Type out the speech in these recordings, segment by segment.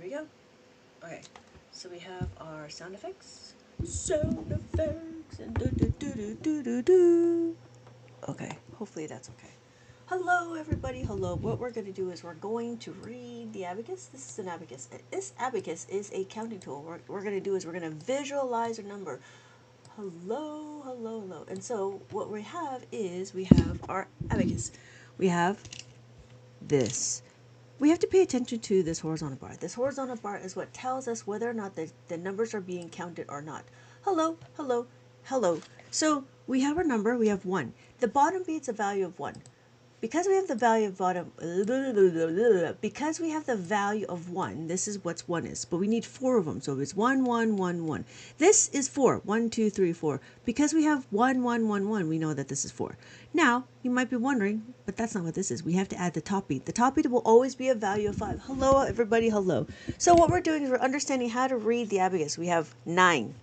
Here we go. Okay, so we have our sound effects. Sound effects and do do do do do do do. Okay, hopefully that's okay. Hello, everybody. Hello. What we're going to do is we're going to read the abacus. This is an abacus. This abacus is a counting tool. What we're going to do is we're going to visualize a number. Hello, hello, hello. And so what we have is we have our abacus. We have this. We have to pay attention to this horizontal bar. This horizontal bar is what tells us whether or not the numbers are being counted or not. Hello, hello, hello. So we have our number, we have 1. The bottom beat's a value of 1. Because we have the value of because we have the value of 1, this is what 1 is. But we need 4 of them, so it's 1, 1, 1, 1. This is 4, 1, 2, 3, 4. Because we have 1, 1, 1, 1, we know that this is 4. Now, you might be wondering, but that's not what this is. We have to add the top beat. The top beat will always be a value of 5. Hello, everybody, hello. So what we're doing is we're understanding how to read the abacus. We have 9.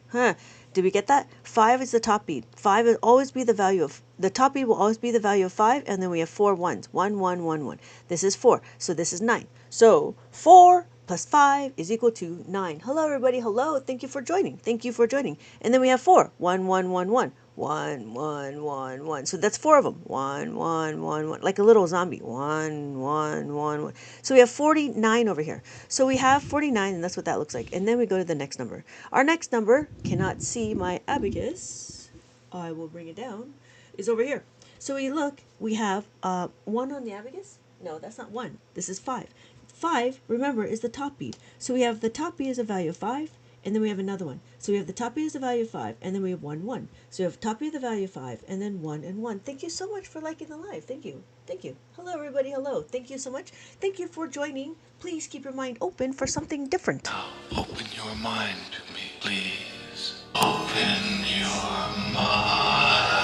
Did we get that? 5 is the top beat. 5 will always be the value of, the top beat will always be the value of 5, and then we have 4 ones. 1, 1, 1, 1. This is 4, so this is 9. So 4 plus 5 is equal to 9. Hello, everybody. Hello. Thank you for joining. Thank you for joining. And then we have 4. 1, 1, 1, 1. 1, 1, 1, 1. So that's 4 of them. 1, 1, 1, 1. Like a little zombie. 1, 1, 1, 1. So we have 49 over here. So we have 49, and that's what that looks like. And then we go to the next number. Our next number, cannot see my abacus. I will bring it down. Is over here. So we look, we have 1 on the abacus. No, that's not 1. This is 5. 5, remember, is the top beat. So we have the top beat as a value of 5. And then we have another one. So we have the top beat as a value of 5, and then we have 1, 1. So we have top beat of the value of 5, and then 1 and 1. Thank you so much for liking the live. Thank you. Thank you. Hello, everybody. Hello. Thank you so much. Thank you for joining. Please keep your mind open for something different. Now, open your mind to me, please. Open your mind.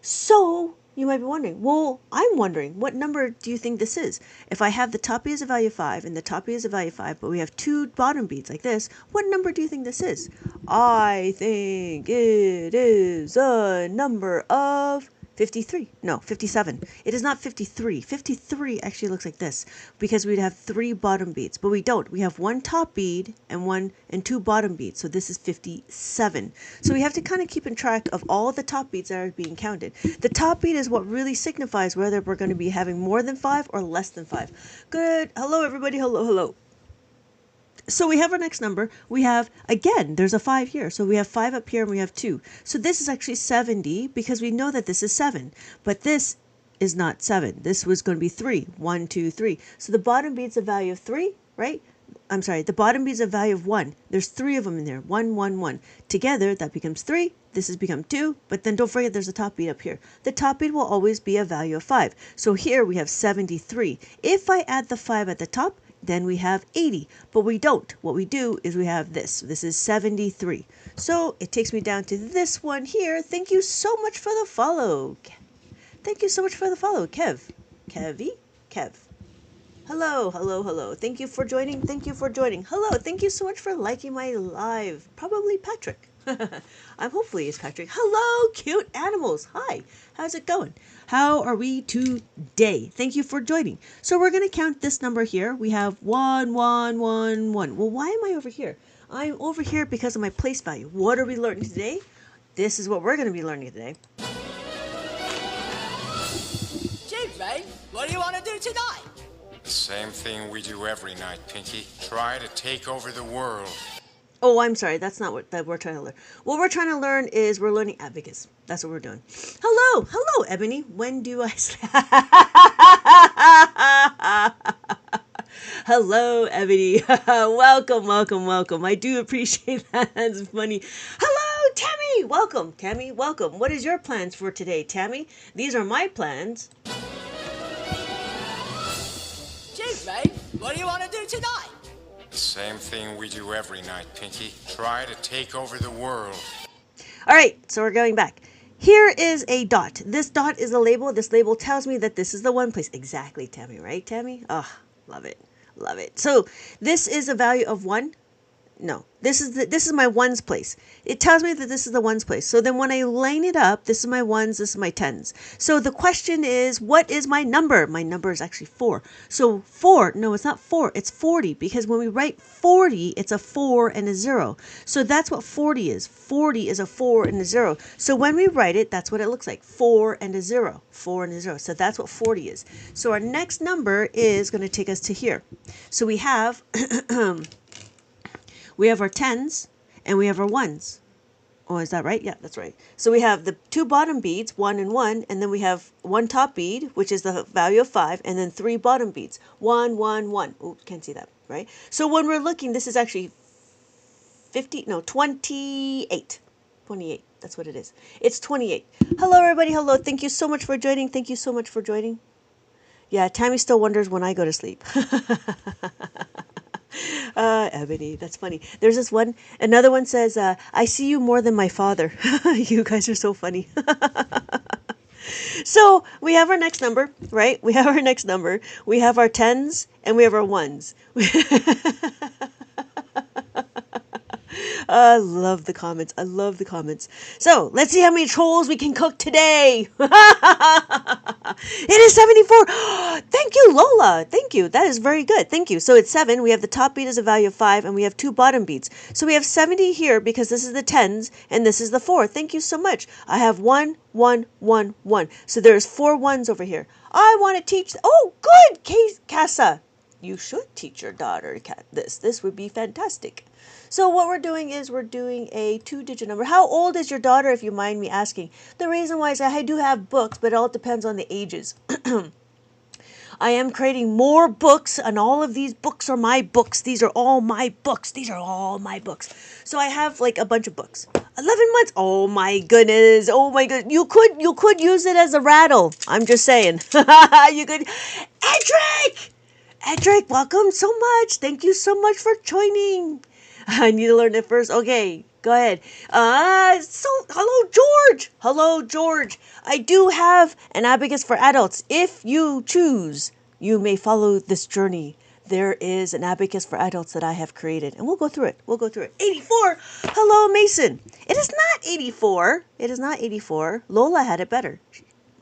So, you might be wondering, well, I'm wondering, what number do you think this is? If I have the top beat as a value of 5 and the top beat as a value of 5, but we have 2 bottom beats like this, what number do you think this is? I think it is a number of 53. No, 57. It is not 53. 53 actually looks like this because we'd have 3 bottom beats, but we don't. We have 1 top beat and 2 bottom beats. So this is 57. So we have to kind of keep in track of all the top beats that are being counted. The top beat is what really signifies whether we're going to be having more than 5 or less than 5. Good. Hello, everybody. Hello, hello. So we have our next number. We have, again, there's a 5 here. So we have 5 up here and we have 2. So this is actually 70 because we know that this is 7. But this is not 7. This was going to be 3. 1, 2, 3. So the bottom beat's a value of 3, right? I'm sorry, the bottom beat's a value of 1. There's 3 of them in there. 1, 1, 1. Together, that becomes 3. This has become 2. But then don't forget there's a top beat up here. The top beat will always be a value of 5. So here we have 73. If I add the 5 at the top, then we have 80, but we don't. What we do is we have this. This is 73. So it takes me down to this one here. Thank you so much for the follow. Thank you so much for the follow, Kev. Kev. Hello, hello, hello. Thank you for joining. Thank you for joining. Hello, thank you so much for liking my live. Probably Patrick. I'm hopefully it's Patrick. Hello, cute animals. Hi. How's it going? How are we today? Thank you for joining. So we're going to count this number here. We have 1, 1, 1, 1. Well, why am I over here? I'm over here because of my place value. What are we learning today? This is what we're going to be learning today. Gee, Ray, what do you want to do tonight? The same thing we do every night, Pinky. Try to take over the world. Oh, I'm sorry. That's not what that we're trying to learn. What we're trying to learn is we're learning abacus. That's what we're doing. Hello. Hello, Ebony. When do I... Hello, Ebony. Welcome, welcome, welcome. I do appreciate that. That's funny. Hello, Tammy. Welcome, Tammy. Welcome. What is your plans for today, Tammy? These are my plans. Gee, Ray, what do you want to do tonight? The same thing we do every night, Pinky. Try to take over the world. All right, so we're going back. Here is a dot. This dot is a label. This label tells me that this is the one place. Exactly, Tammy, right, Tammy? Oh, love it. Love it. So this is a value of 1. no. This is my ones place. It tells me that this is the ones place. So then when I line it up, this is my ones, this is my tens. So the question is, what is my number? My number is actually 4. So 4, no, it's not 4, it's 40, because when we write 40, it's a 4 and a 0. So that's what 40 is. 40 is a 4 and a 0. So when we write it, that's what it looks like. 4 and a 0. 4 and a 0. So that's what 40 is. So our next number is going to take us to here. So we have we have our tens and we have our ones. Oh, is that right? Yeah, that's right. So we have the 2 bottom beads, 1 and 1, and then we have 1 top bead, which is the value of 5, and then 3 bottom beads, 1, 1, 1. Oh, can't see that, right? So when we're looking, this is actually 28. 28, that's what it is. It's 28. Hello, everybody. Hello. Thank you so much for joining. Thank you so much for joining. Yeah, Tammy still wonders when I go to sleep. Ebony, that's funny. There's this one, another one says, I see you more than my father. You guys are so funny. So we have our next number, right? We have our next number. We have our tens and we have our ones. I love the comments. I love the comments. So let's see how many trolls we can cook today. It is 74. Thank you, Lola. Thank you. That is very good. Thank you. So it's 7. We have the top bead as a value of 5, and we have 2 bottom beads. So we have 70 here because this is the tens and this is the 4. Thank you so much. I have 1, 1, 1, 1. So there's 4 ones over here. I want to teach. Oh, good, Casa. You should teach your daughter this. This would be fantastic. So what we're doing is we're doing a 2-digit number. How old is your daughter, if you mind me asking? The reason why is I do have books, but it all depends on the ages. I am creating more books, and all of these books are my books. These are all my books. These are all my books. So I have like a bunch of books. 11 months. Oh my goodness. Oh my goodness. You could use it as a rattle. I'm just saying. You could. Edric, welcome so much. Thank you so much for joining. I need to learn it first. Okay, go ahead. Hello, George. Hello, George. I do have an abacus for adults. If you choose, you may follow this journey. There is an abacus for adults that I have created, and we'll go through it. 84. Hello, Mason. It is not 84. It is not 84. Lola had it better.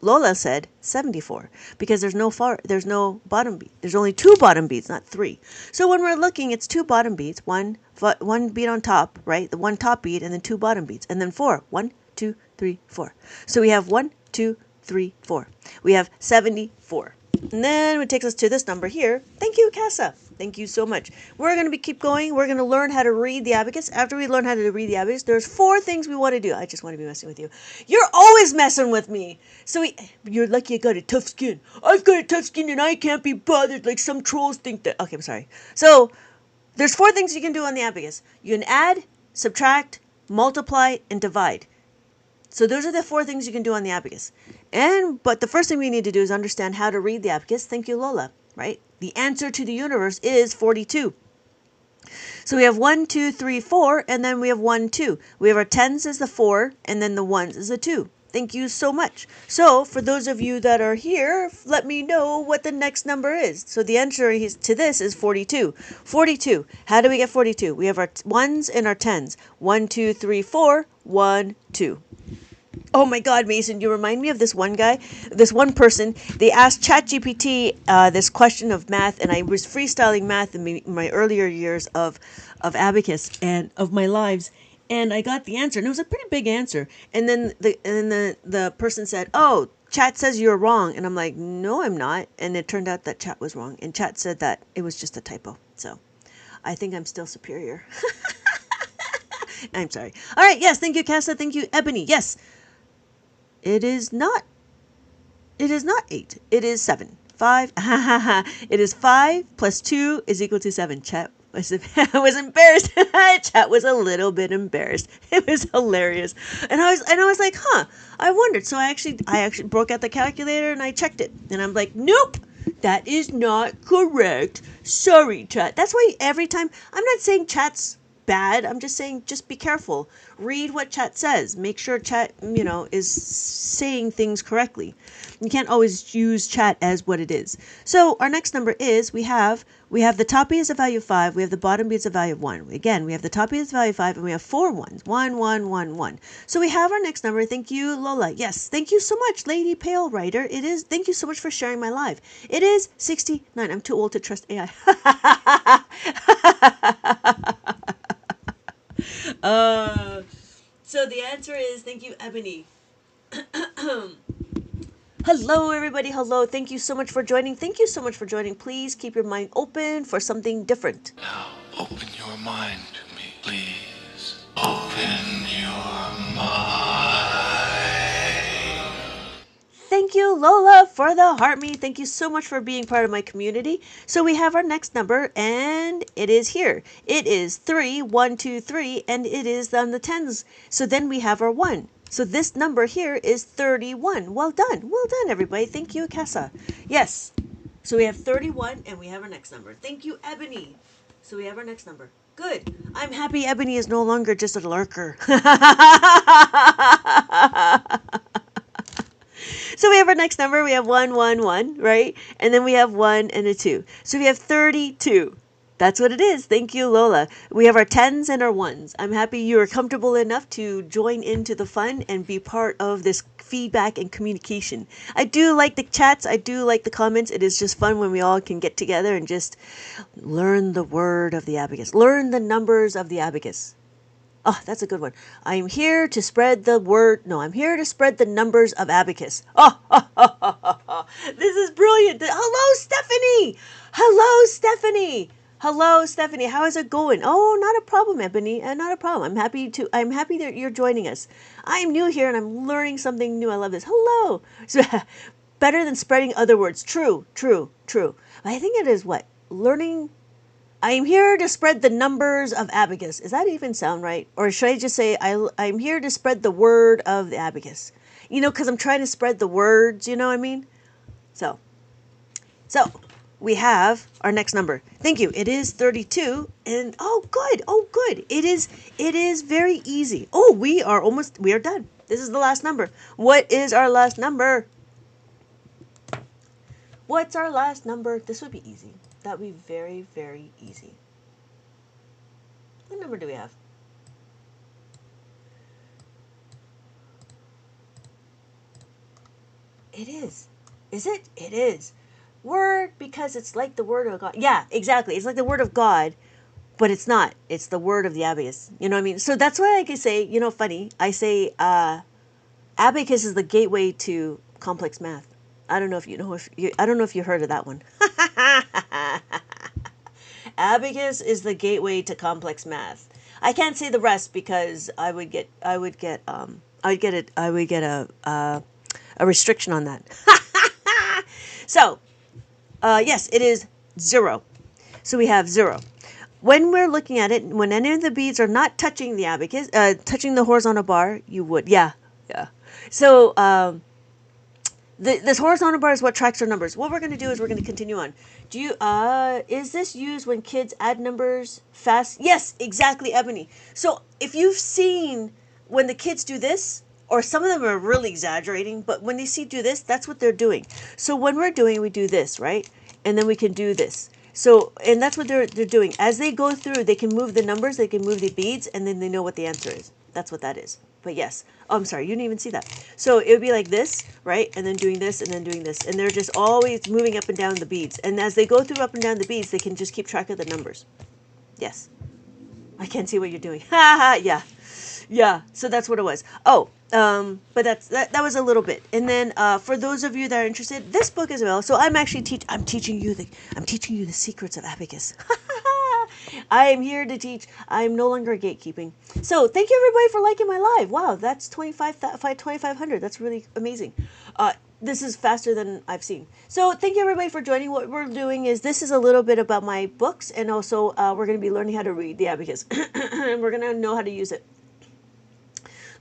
Lola said 74 because there's no bottom bead. There's only 2 bottom beads, not 3. So when we're looking, it's 2 bottom beads, one bead on top, right? The 1 top bead and then 2 bottom beads, and then 4. 1, 2, 3, 4. So we have 1, 2, 3, 4. We have 74. And then it takes us to this number here. Thank you, Casa. Thank you so much. We're going to keep going. We're going to learn how to read the abacus. After we learn how to read the abacus, there's 4 things we want to do. I just want to be messing with you. You're always messing with me. So you're lucky I got a tough skin. I've got a tough skin and I can't be bothered like some trolls think that. Okay, I'm sorry. So there's 4 things you can do on the abacus. You can add, subtract, multiply, and divide. So those are the 4 things you can do on the abacus. But the first thing we need to do is understand how to read the abacus. Thank you, Lola, right? The answer to the universe is 42. So we have 1, 2, 3, 4, and then we have 1, 2. We have our tens as the 4, and then the ones as the 2. Thank you so much. So for those of you that are here, let me know what the next number is. So the answer to this is 42. 42. How do we get 42? We have our ones and our tens. 1, 2, 3, 4. 1, 2. Oh my God, Mason, you remind me of this one guy, this one person. They asked ChatGPT this question of math, and I was freestyling math in my earlier years of Abacus and of my lives, and I got the answer, and it was a pretty big answer. And then the person said, "Oh, Chat says you're wrong," and I'm like, "No, I'm not." And it turned out that Chat was wrong, and Chat said that it was just a typo. So I think I'm still superior. I'm sorry. All right, yes, thank you, Casa. Thank you, Ebony. Yes. It is not 8. It is 7. 5. It is 5 plus 2 is equal to 7. Chat was embarrassed. Chat was a little bit embarrassed. It was hilarious. And I was like, I wondered. So I actually broke out the calculator and I checked it. And I'm like, nope, that is not correct. Sorry, Chat. That's why every time, I'm not saying Chat's bad. I'm just saying, just be careful. Read what chat says. Make sure chat, is saying things correctly. You can't always use chat as what it is. So our next number is, we have the top B is a value of 5. We have the bottom B is a value of 1. Again, we have the top B is a value of 5, and we have 4 ones. 1, 1, 1, 1. So we have our next number. Thank you, Lola. Yes, thank you so much, Lady Pale Writer. It is, thank you so much for sharing my live. It is 69. I'm too old to trust AI. So the answer is, thank you, Ebony. Hello, everybody. Hello. Thank you so much for joining. Thank you so much for joining. Please keep your mind open for something different. Now, open your mind to me, please. Open your mind. Thank you, Lola, for the heart me. Thank you so much for being part of my community. So we have our next number, and it is here. It is 3, 1, 2, 3, and it is on the tens. So then we have our 1. So this number here is 31. Well done. Well done, everybody. Thank you, Casa. Yes. So we have 31, and we have our next number. Thank you, Ebony. So we have our next number. Good. I'm happy Ebony is no longer just a lurker. So we have our next number. We have 1, 1, 1, right? And then we have 1 and a 2. So we have 32. That's what it is. Thank you, Lola. We have our 10s and our 1s. I'm happy you are comfortable enough to join into the fun and be part of this feedback and communication. I do like the chats. I do like the comments. It is just fun when we all can get together and just learn the word of the abacus. Learn the numbers of the abacus. Oh, that's a good one. I'm here to spread the word. No, I'm here to spread the numbers of abacus. Oh, this is brilliant. Hello, Stephanie. Hello, Stephanie. Hello, Stephanie. How is it going? Oh, not a problem, Ebony. Not a problem. I'm happy that you're joining us. I'm new here and I'm learning something new. I love this. Hello. So, better than spreading other words. True, true, true. I think it is what? Learning. I'm here to spread the numbers of abacus. Does that even sound right? Or should I just say, I'm here to spread the word of the abacus? Because I'm trying to spread the words, you know what I mean? So we have our next number. Thank you. It is 32. And oh, good. It is very easy. Oh, we are done. This is the last number. What is our last number? What's our last number? This would be easy. That would be very, very easy. What number do we have? It is. Is it? It is. Word, because it's like the word of God. Yeah, exactly. It's like the word of God, but it's not. It's the word of the abacus. You know what I mean? So that's why I can say, funny. I say abacus is the gateway to complex math. I don't know if I don't know if you heard of that one. Abacus is the gateway to complex math. I can't say the rest because I would get a restriction on that. So, yes, it is 0. So we have 0. When we're looking at it, when any of the beads are not touching the abacus, touching the horizontal bar, you would, yeah. So, this horizontal bar is what tracks our numbers. What we're going to do is we're going to continue on. Is this used when kids add numbers fast? Yes, exactly, Ebony. So if you've seen when the kids do this, or some of them are really exaggerating, but when they do this, that's what they're doing. So when we're doing, we do this, right? And then we can do this. So, and that's what they're doing. As they go through, they can move the numbers, they can move the beads, and then they know what the answer is. That's what that is. But yes. Oh, I'm sorry, you didn't even see that. So it would be like this, right? And then doing this, and then doing this. And they're just always moving up and down the beads. And as they go through up and down the beads, they can just keep track of the numbers. Yes. I can't see what you're doing. Ha ha, yeah. Yeah, so that's what it was. Oh, but that was a little bit. And then for those of you that are interested, this book as well. So I'm actually teaching you the secrets of abacus. I am here to teach. I'm no longer gatekeeping. So thank you everybody for liking my live. Wow, that's 2,500. That's really amazing. This is faster than I've seen. So thank you everybody for joining. What we're doing is this is a little bit about my books, and also we're going to be learning how to read the abacus, and we're going to know how to use it.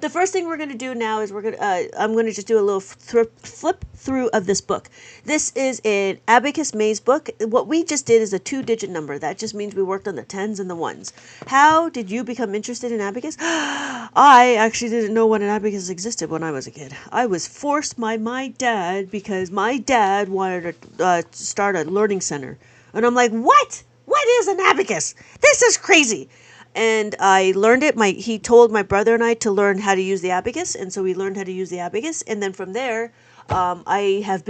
the first thing we're going to do now is I'm going to just do a little flip through of this book. This is an Abacus maze book. What we just did is a 2-digit number. That just means we worked on the tens and the ones. How did you become interested in Abacus? I actually didn't know what an Abacus existed when I was a kid. I was forced by my dad because my dad wanted to start a learning center. And I'm like, what? What is an abacus? This is crazy. And I learned it. He told my brother and I to learn how to use the abacus, and so we learned how to use the abacus. And then from there, I have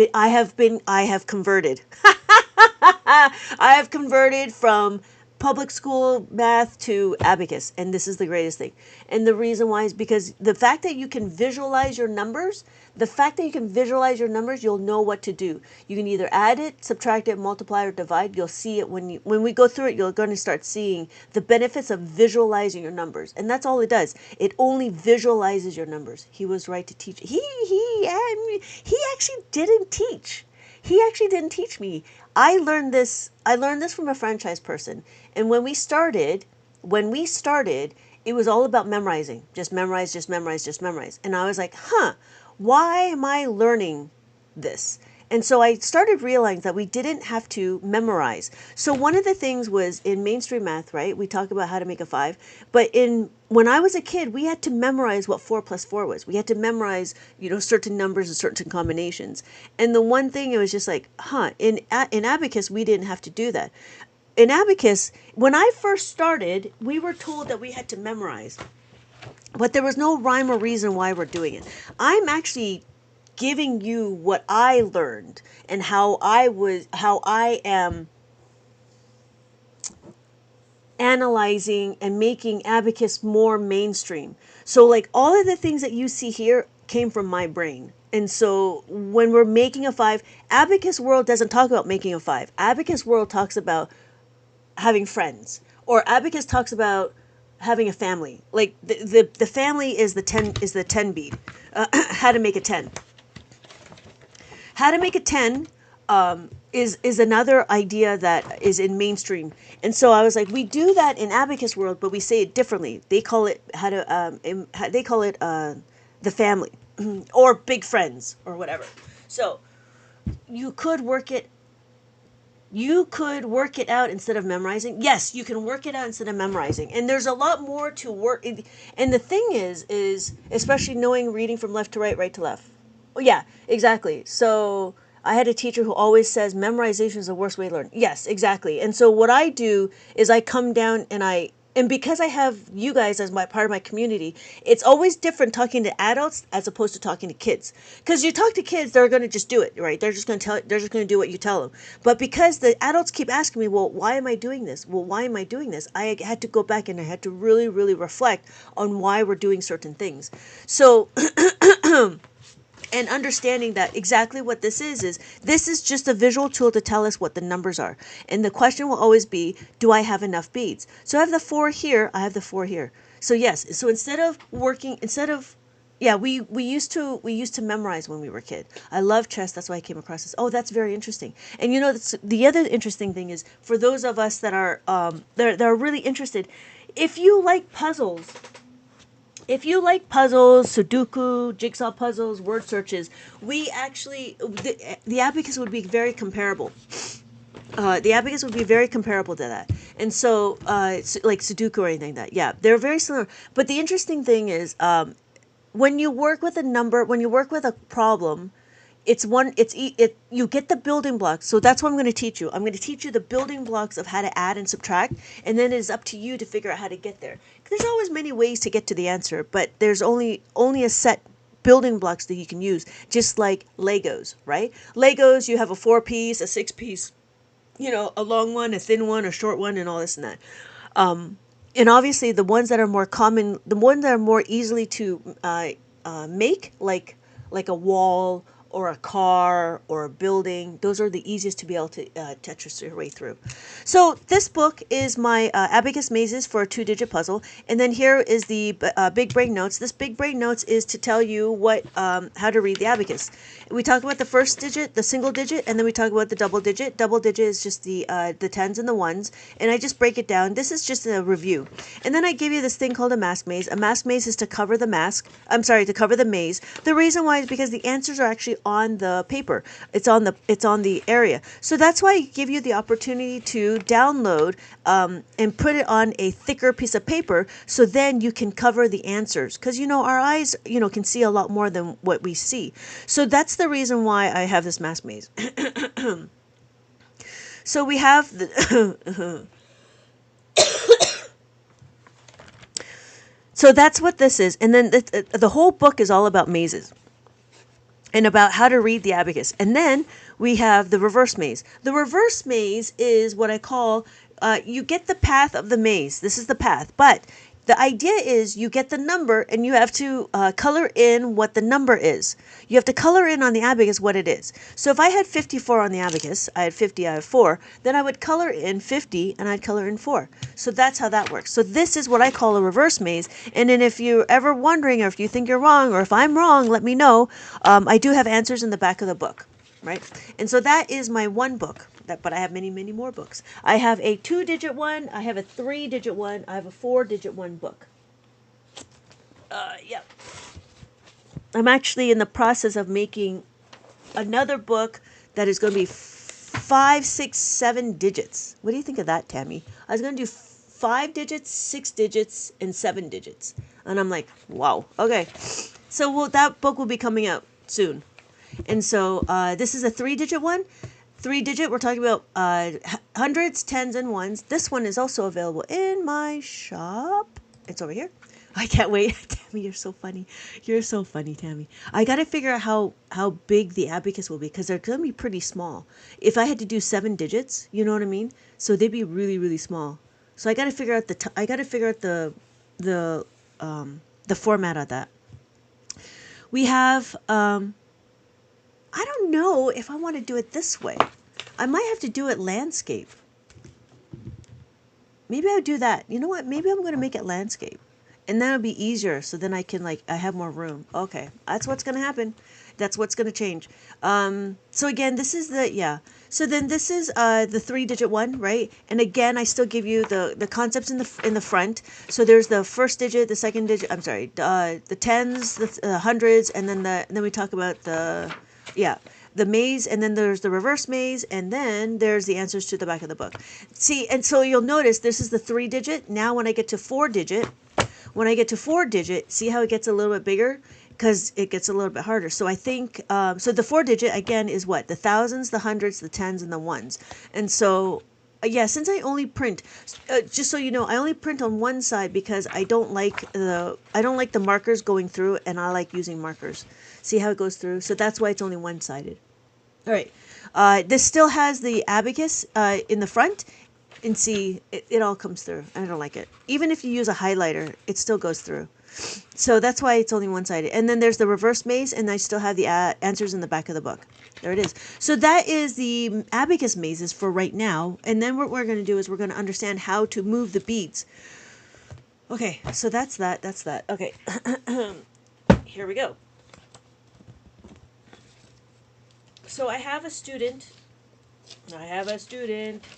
converted. I have converted from public school math to abacus, and this is the greatest thing. And the reason why is because the fact that you can visualize your numbers, you'll know what to do. You can either add it, subtract it, multiply, or divide. You'll see it when we go through it. You're going to start seeing the benefits of visualizing your numbers, and that's all it does. It only visualizes your numbers. He was right to teach. He actually didn't teach. He actually didn't teach me. I learned this from a franchise person. And when we started, it was all about memorizing. Just memorize, just memorize, just memorize. And I was like, why am I learning this? And so I started realizing that we didn't have to memorize. So one of the things was in mainstream math, right? We talk about how to make a 5, but when I was a kid, we had to memorize what 4 plus 4 was. We had to memorize, certain numbers and certain combinations. And the one thing, it was just like, in Abacus, we didn't have to do that. In Abacus, when I first started, we were told that we had to memorize, but there was no rhyme or reason why we're doing it. I'm actually giving you what I learned and how I am analyzing and making Abacus more mainstream. So like all of the things that you see here came from my brain. And so when we're making a 5, Abacus World doesn't talk about making a 5. Abacus World talks about having friends, or Abacus talks about having a family. Like the family is the 10 bead. How to make a 10. How to make a 10 is another idea that is in mainstream. And so I was like, we do that in Abacus World, but we say it differently. They call it the family or big friends or whatever. So you could work it out instead of memorizing. Yes, you can work it out instead of memorizing. And there's a lot more to work. And the thing is especially knowing reading from left to right, right to left. Oh, yeah, exactly. So I had a teacher who always says memorization is the worst way to learn. Yes, exactly. And so what I do is I come down and because I have you guys as part of my community, it's always different talking to adults as opposed to talking to kids. Because you talk to kids, they're going to just do it, right? They're just going to do what you tell them. But because the adults keep asking me, well, why am I doing this? Well, why am I doing this? I had to go back and I had to really, really reflect on why we're doing certain things. So and understanding that exactly what this is just a visual tool to tell us what the numbers are. And the question will always be, do I have enough beads? So I have the 4 here, I have the 4 here. So yes, so we used to memorize when we were a kid. I love chess, that's why I came across this. Oh, that's very interesting. And the other interesting thing is, for those of us that are that are really interested, if you like puzzles, Sudoku, jigsaw puzzles, word searches, the abacus would be very comparable. The abacus would be very comparable to that. And so, like Sudoku or anything like that. Yeah, they're very similar. But the interesting thing is, when you work with a problem, you get the building blocks. So that's what I'm going to teach you. I'm going to teach you the building blocks of how to add and subtract, and then it's up to you to figure out how to get there. There's always many ways to get to the answer, but there's only a set building blocks that you can use, just like Legos, right? Legos, you have a 4-piece, a 6-piece, a long one, a thin one, a short one, and all this and that. And obviously the ones that are more common, the ones that are more easily to make, like a wall or a car or a building. Those are the easiest to be able to Tetris your way through. So this book is my Abacus Mazes for a 2-digit puzzle. And then here is the Big Brain Notes. This Big Brain Notes is to tell you what how to read the abacus. We talk about the first digit, the single digit, and then we talk about the double digit. Double digit is just the tens and the ones. And I just break it down. This is just a review. And then I give you this thing called a mask maze. A mask maze is to cover the mask. I'm sorry, to cover the maze. The reason why is because the answers are actually on the paper. It's on the area. So that's why I give you the opportunity to download and put it on a thicker piece of paper, so then you can cover the answers, because our eyes can see a lot more than what we see. So that's the reason why I have this mask maze. So we have the so that's what this is. And then the whole book is all about mazes and about how to read the abacus. And then we have the reverse maze. The reverse maze is what I call, you get the path of the maze. This is the path. But the idea is you get the number and you have to color in what the number is. You have to color in on the abacus what it is. So if I had 54 on the abacus, I had 50, I have 4, then I would color in 50 and I'd color in 4. So that's how that works. So this is what I call a reverse maze. And then if you're ever wondering, or if you think you're wrong, or if I'm wrong, let me know. I do have answers in the back of the book, right? And so that is my one book. But I have many, many more books. I have a 2-digit one. I have a 3-digit one. I have a 4-digit one book. Yeah. I'm actually in the process of making another book that is going to be 5, 6, 7 digits. What do you think of that, Tammy? I was going to do 5 digits, 6 digits, and 7 digits. And I'm like, wow. Okay. So that book will be coming out soon. And so this is a 3-digit one. 3-digit, we're talking about hundreds, tens, and ones. This one is also available in my shop. It's over here. I can't wait. Tammy, you're so funny. You're so funny, Tammy. I got to figure out how big the abacus will be, because they're going to be pretty small. If I had to do 7 digits, you know what I mean? So they'd be really, really small. So I got to figure out the format of that. We have I don't know if I want to do it this way. I might have to do it landscape. Maybe I'll do that. You know what? Maybe I'm going to make it landscape. And that'll be easier. So then I have more room. Okay. That's what's going to happen. That's what's going to change. So again, this is So then this is the 3-digit one, right? And again, I still give you the concepts in the front. So there's the first digit, the second digit. I'm sorry, the tens, the hundreds, and then we talk about the maze, and then there's the reverse maze, and then there's the answers to the back of the book. See, and so you'll notice this is the 3-digit. Now when I get to 4-digit, see how it gets a little bit bigger? Because it gets a little bit harder. So I think, so the 4-digit, again, is what? The thousands, the hundreds, the tens, and the ones. And so, since I only print, just so you know, I only print on one side because I don't like the markers going through, and I like using markers. See how it goes through? So that's why it's only one-sided. All right. This still has the abacus in the front. And see, it all comes through. I don't like it. Even if you use a highlighter, it still goes through. So that's why it's only one-sided. And then there's the reverse maze, and I still have the answers in the back of the book. There it is. So that is the abacus mazes for right now. And then what we're going to do is we're going to understand how to move the beads. Okay, so that's that. Okay, here we go. So I have a student.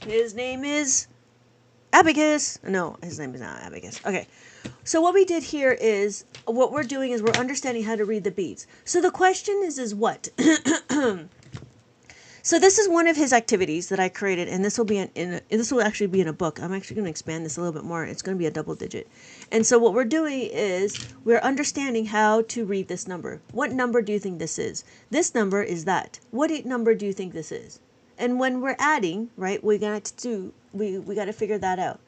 His name is Abacus. No, his name is not Abacus. Okay. So what we did here is, what we're doing is we're understanding how to read the beads. So the question is what? So this is one of his activities that I created, and this will be this will actually be in a book. I'm actually going to expand this a little bit more. It's going to be a double digit. And so what we're doing is we're understanding how to read this number. What number do you think this is? This number is that. What number do you think this is? And when we're adding, right, we got to figure that out.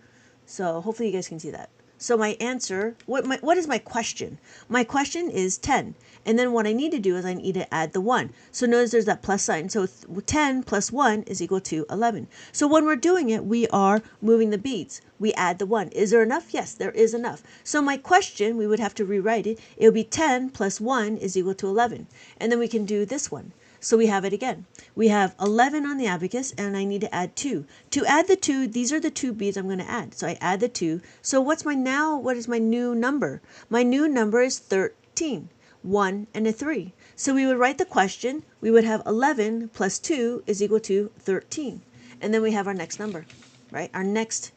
So hopefully you guys can see that. So my answer, what is my question? My question is 10. And then what I need to do is I need to add the 1. So notice there's that plus sign. So 10 plus 1 is equal to 11. So when we're doing it, we are moving the beads. We add the 1. Is there enough? Yes, there is enough. So my question, we would have to rewrite it. It would be 10 plus 1 is equal to 11. And then we can do this one. So we have it again. We have 11 on the abacus, and I need to add 2. To add the 2, these are the 2 beads I'm going to add. So I add the 2. So what is my new number? My new number is 13. 1 and a 3. So we would write the question. We would have 11 plus 2 is equal to 13. And then we have our next number, right? Our next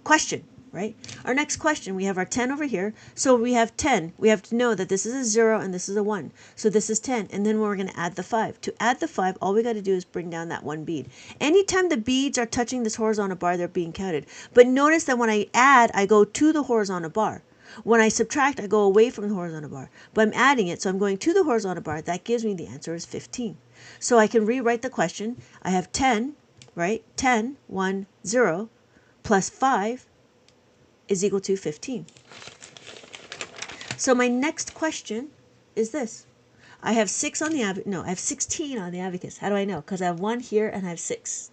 question, right? Our next question, we have our 10 over here. So we have 10. We have to know that this is a 0 and this is a 1. So this is 10. And then we're going to add the 5. To add the 5, all we got to do is bring down that 1 bead. Anytime the beads are touching this horizontal bar, they're being counted. But notice that when I add, I go to the horizontal bar. When I subtract, I go away from the horizontal bar. But I'm adding it, so I'm going to the horizontal bar. That gives me the answer is 15. So I can rewrite the question. I have 10, right? 10, 1, 0, plus 5 is equal to 15. So my next question is this. I have 6 on the I have 16 on the abacus. How do I know? Because I have 1 here and I have 6.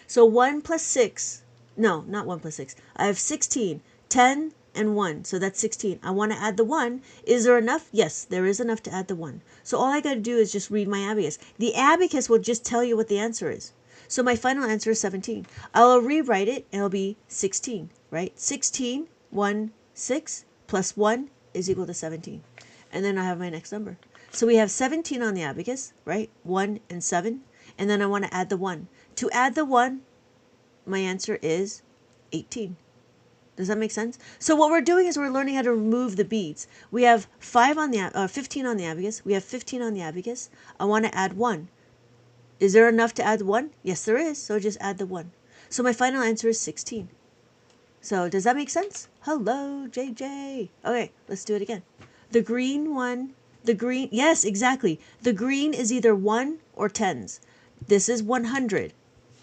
So 1 plus 6, no, not 1 plus 6. I have 16, 10, and 1. So that's 16. I want to add the 1. Is there enough? Yes, there is enough to add the 1. So all I got to do is just read my abacus. The abacus will just tell you what the answer is. So my final answer is 17. I'll rewrite it and it'll be 16, right? 16, 1, 6 plus 1 is equal to 17. And then I have my next number. So we have 17 on the abacus, right? 1 and 7. And then I want to add the 1. To add the 1, my answer is 18. Does that make sense? So what we're doing is we're learning how to remove the beads. We have 15 on the abacus. We have 15 on the abacus. I want to add 1. Is there enough to add 1? Yes, there is. So just add the 1. So my final answer is 16. So does that make sense? Hello, JJ. Okay, let's do it again. The green one, yes, exactly. The green is either 1 or tens. This is 100,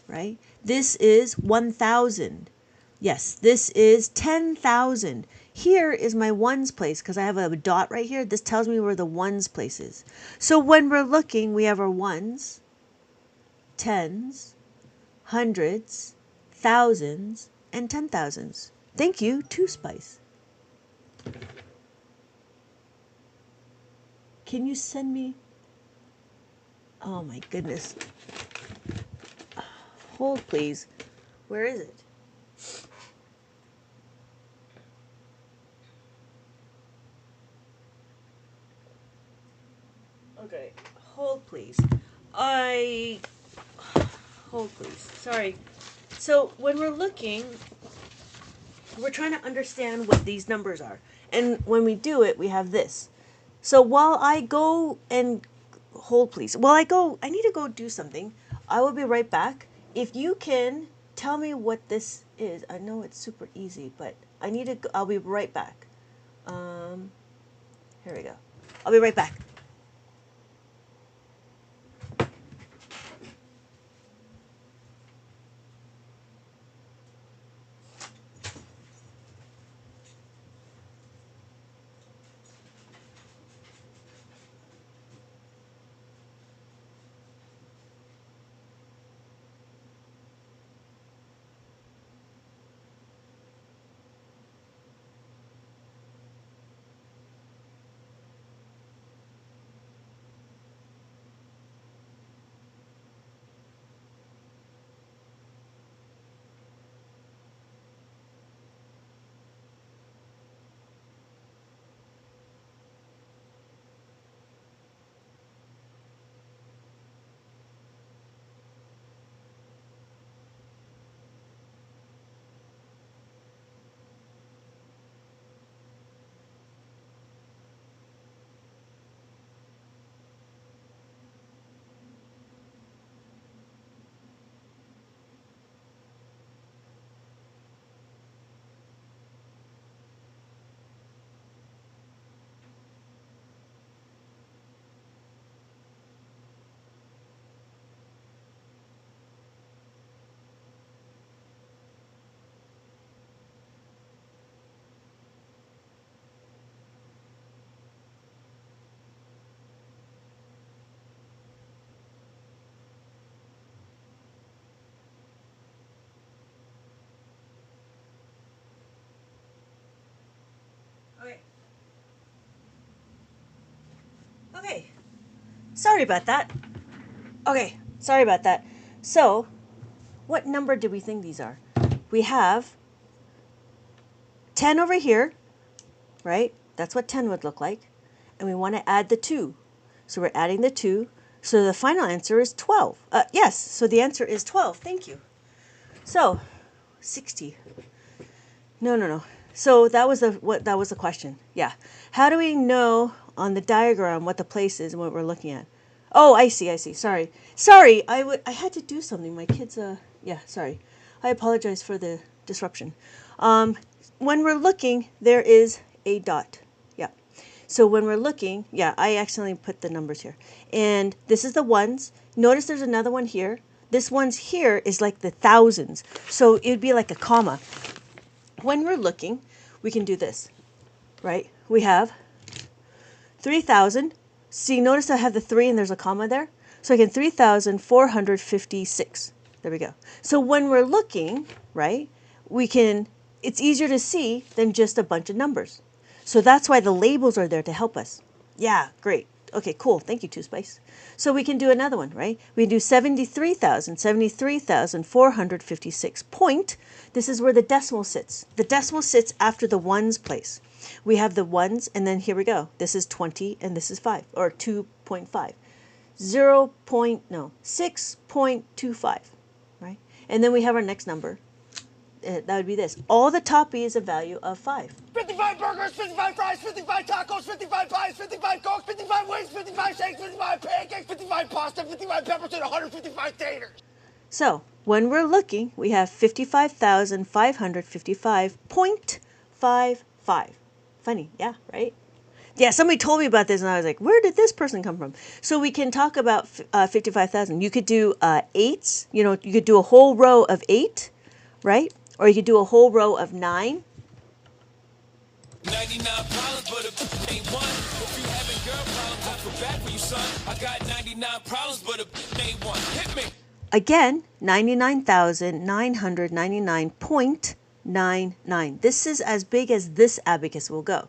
right? This is 1,000. Yes, this is 10,000. Here is my ones place because I have a dot right here. This tells me where the ones place is. So when we're looking, we have our ones, tens, hundreds, thousands, and 10,000s. Thank you, Two Spice. Can you send me? Oh my goodness. Hold, please. Where is it? Okay, hold please. Hold please. Sorry. So when we're looking, we're trying to understand what these numbers are. And when we do it, we have this. So while I go and hold please. While I need to go do something. I will be right back. If you can tell me what this is. I know it's super easy, but I'll be right back. Here we go. I'll be right back. Okay, sorry about that. Okay, sorry about that. So, what number do we think these are? We have 10 over here, right? That's what 10 would look like. And we want to add the 2. So we're adding the 2. So the final answer is 12. Yes, so the answer is 12. Thank you. So, 60. No. So that was the question. Yeah. How do we know on the diagram what the place is and what we're looking at? Oh, I see. Sorry. I had to do something. My kids yeah, sorry. I apologize for the disruption. When we're looking, there is a dot. Yeah. So when we're looking, yeah, I accidentally put the numbers here. And this is the ones. Notice there's another one here. This one's here is like the thousands. So it would be like a comma. When we're looking, we can do this, right? We have 3,000. See, notice I have the 3 and there's a comma there. So I can 3,456. There we go. So when we're looking, right, it's easier to see than just a bunch of numbers. So that's why the labels are there to help us. Yeah, great. Okay, cool. Thank you, Two Spice. So we can do another one, right? We can do 73,456 point. This is where the decimal sits. The decimal sits after the ones place. We have the ones, and then here we go. This is 20, and this is 5, or 2.5. 6.25, right? And then we have our next number. That would be this. All the top is a value of 5. 55 burgers, 55 fries, 55 tacos, 55 pies, 55 cokes, 55 wings, 55 shakes, 55 pancakes, 55 pasta, 55 peppers, and 155 taters. So when we're looking, we have 55,555.55. Funny, yeah, right? Yeah, somebody told me about this, and I was like, where did this person come from? So we can talk about 55,000. You could do 8s. You know, you could do a whole row of 8, right? Or you could do a whole row of 9. 99 problems, but a ain't one. If you having girl problems, I feel bad for you, son. I got 99 problems, but a ain't one. Hit me. Again, 99,999.99. This is as big as this abacus will go,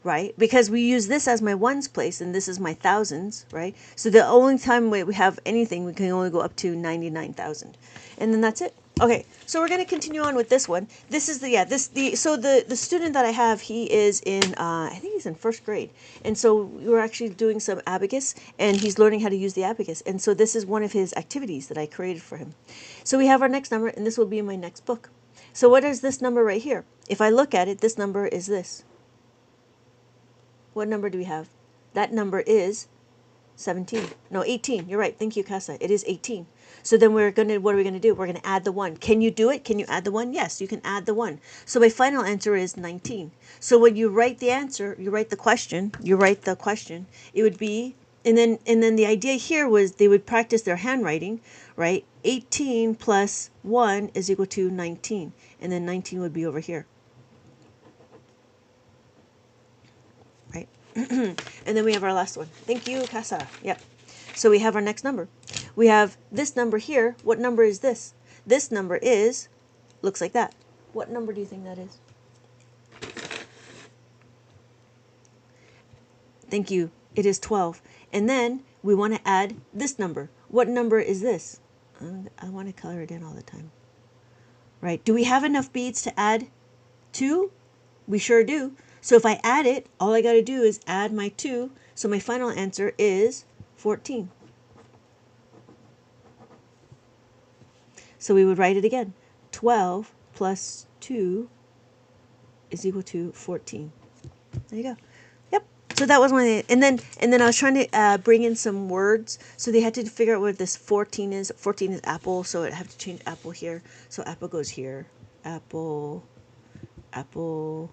right? Because we use this as my ones place, and this is my thousands, right? So the only time we have anything, we can only go up to 99,000. And then that's it. Okay, so we're going to continue on with this one. This is the student that I have, he is in, I think he's in 1st grade. And so we're actually doing some abacus, and he's learning how to use the abacus. And so this is one of his activities that I created for him. So we have our next number, and this will be in my next book. So what is this number right here? If I look at it, this number is this. What number do we have? That number is 17. No, 18. You're right. Thank you, Casa. It is 18. So then what are we going to do? We're going to add the 1. Can you do it? Can you add the 1? Yes, you can add the 1. So my final answer is 19. So when you write the answer, you write the question, it would be, and then the idea here was they would practice their handwriting, right? 18 plus 1 is equal to 19. And then 19 would be over here. Right? And then we have our last one. Thank you, Casa. Yep. So we have our next number. We have this number here. What number is this? This number looks like that. What number do you think that is? Thank you. It is 12. And then we want to add this number. What number is this? I want to color it in all the time. Right. Do we have enough beads to add 2? We sure do. So if I add it, all I got to do is add my 2. So my final answer is 14. So we would write it again. 12 plus 2 is equal to 14. There you go. Yep. So that was one of the, and then I was trying to bring in some words. So they had to figure out what this 14 is. 14 is apple, so I have to change apple here. So apple goes here. Apple. And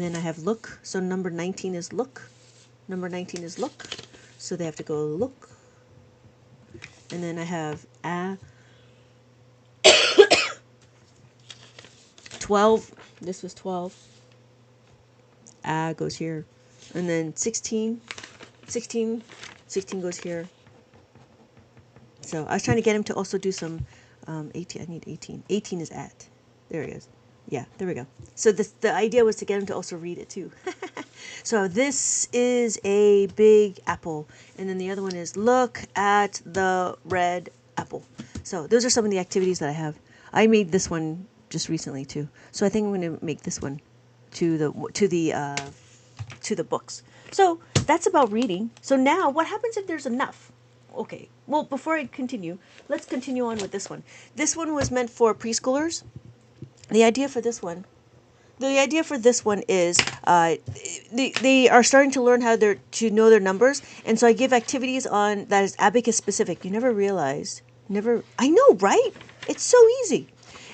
then I have look. So number 19 is look. Number 19 is look. So they have to go look. And then I have 12. This was 12. Goes here. And then 16 goes here. So I was trying to get him to also do some 18. I need 18. 18 is at. There he is. Yeah, there we go. So the idea was to get him to also read it too. So this is a big apple. And then the other one is look at the red apple. So those are some of the activities that I have. I made this one just recently too. So I think I'm going to make this one to the books. So that's about reading. So now what happens if there's enough? Okay. Well, before I continue, let's continue on with this one. This one was meant for preschoolers. The idea for this one is they are starting to learn how to know their numbers, and so I give activities on that is Abacus specific. You never realized, I know, right? It's so easy.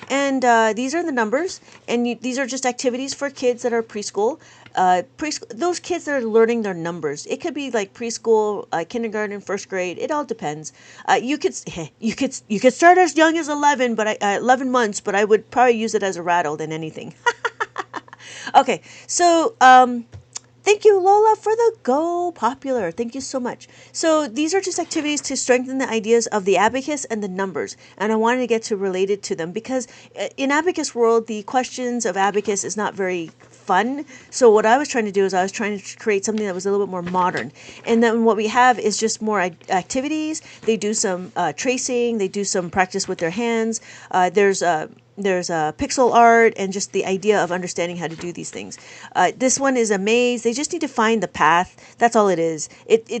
And these are the numbers, and these are just activities for kids that are preschool. Those kids that are learning their numbers. It could be like preschool, kindergarten, first grade. It all depends. You could start as young as 11, 11 months, but I would probably use it as a rattle than anything. Okay, so thank you, Lola, for the Go Popular. Thank you so much. So these are just activities to strengthen the ideas of the abacus and the numbers. And I wanted to get to related to them because in abacus world, the questions of abacus is not very fun. So what I was trying to do is I was trying to create something that was a little bit more modern. And then what we have is just more activities. They do some tracing. They do some practice with their hands. There's pixel art and just the idea of understanding how to do these things. This one is a maze. They just need to find the path. That's all it is.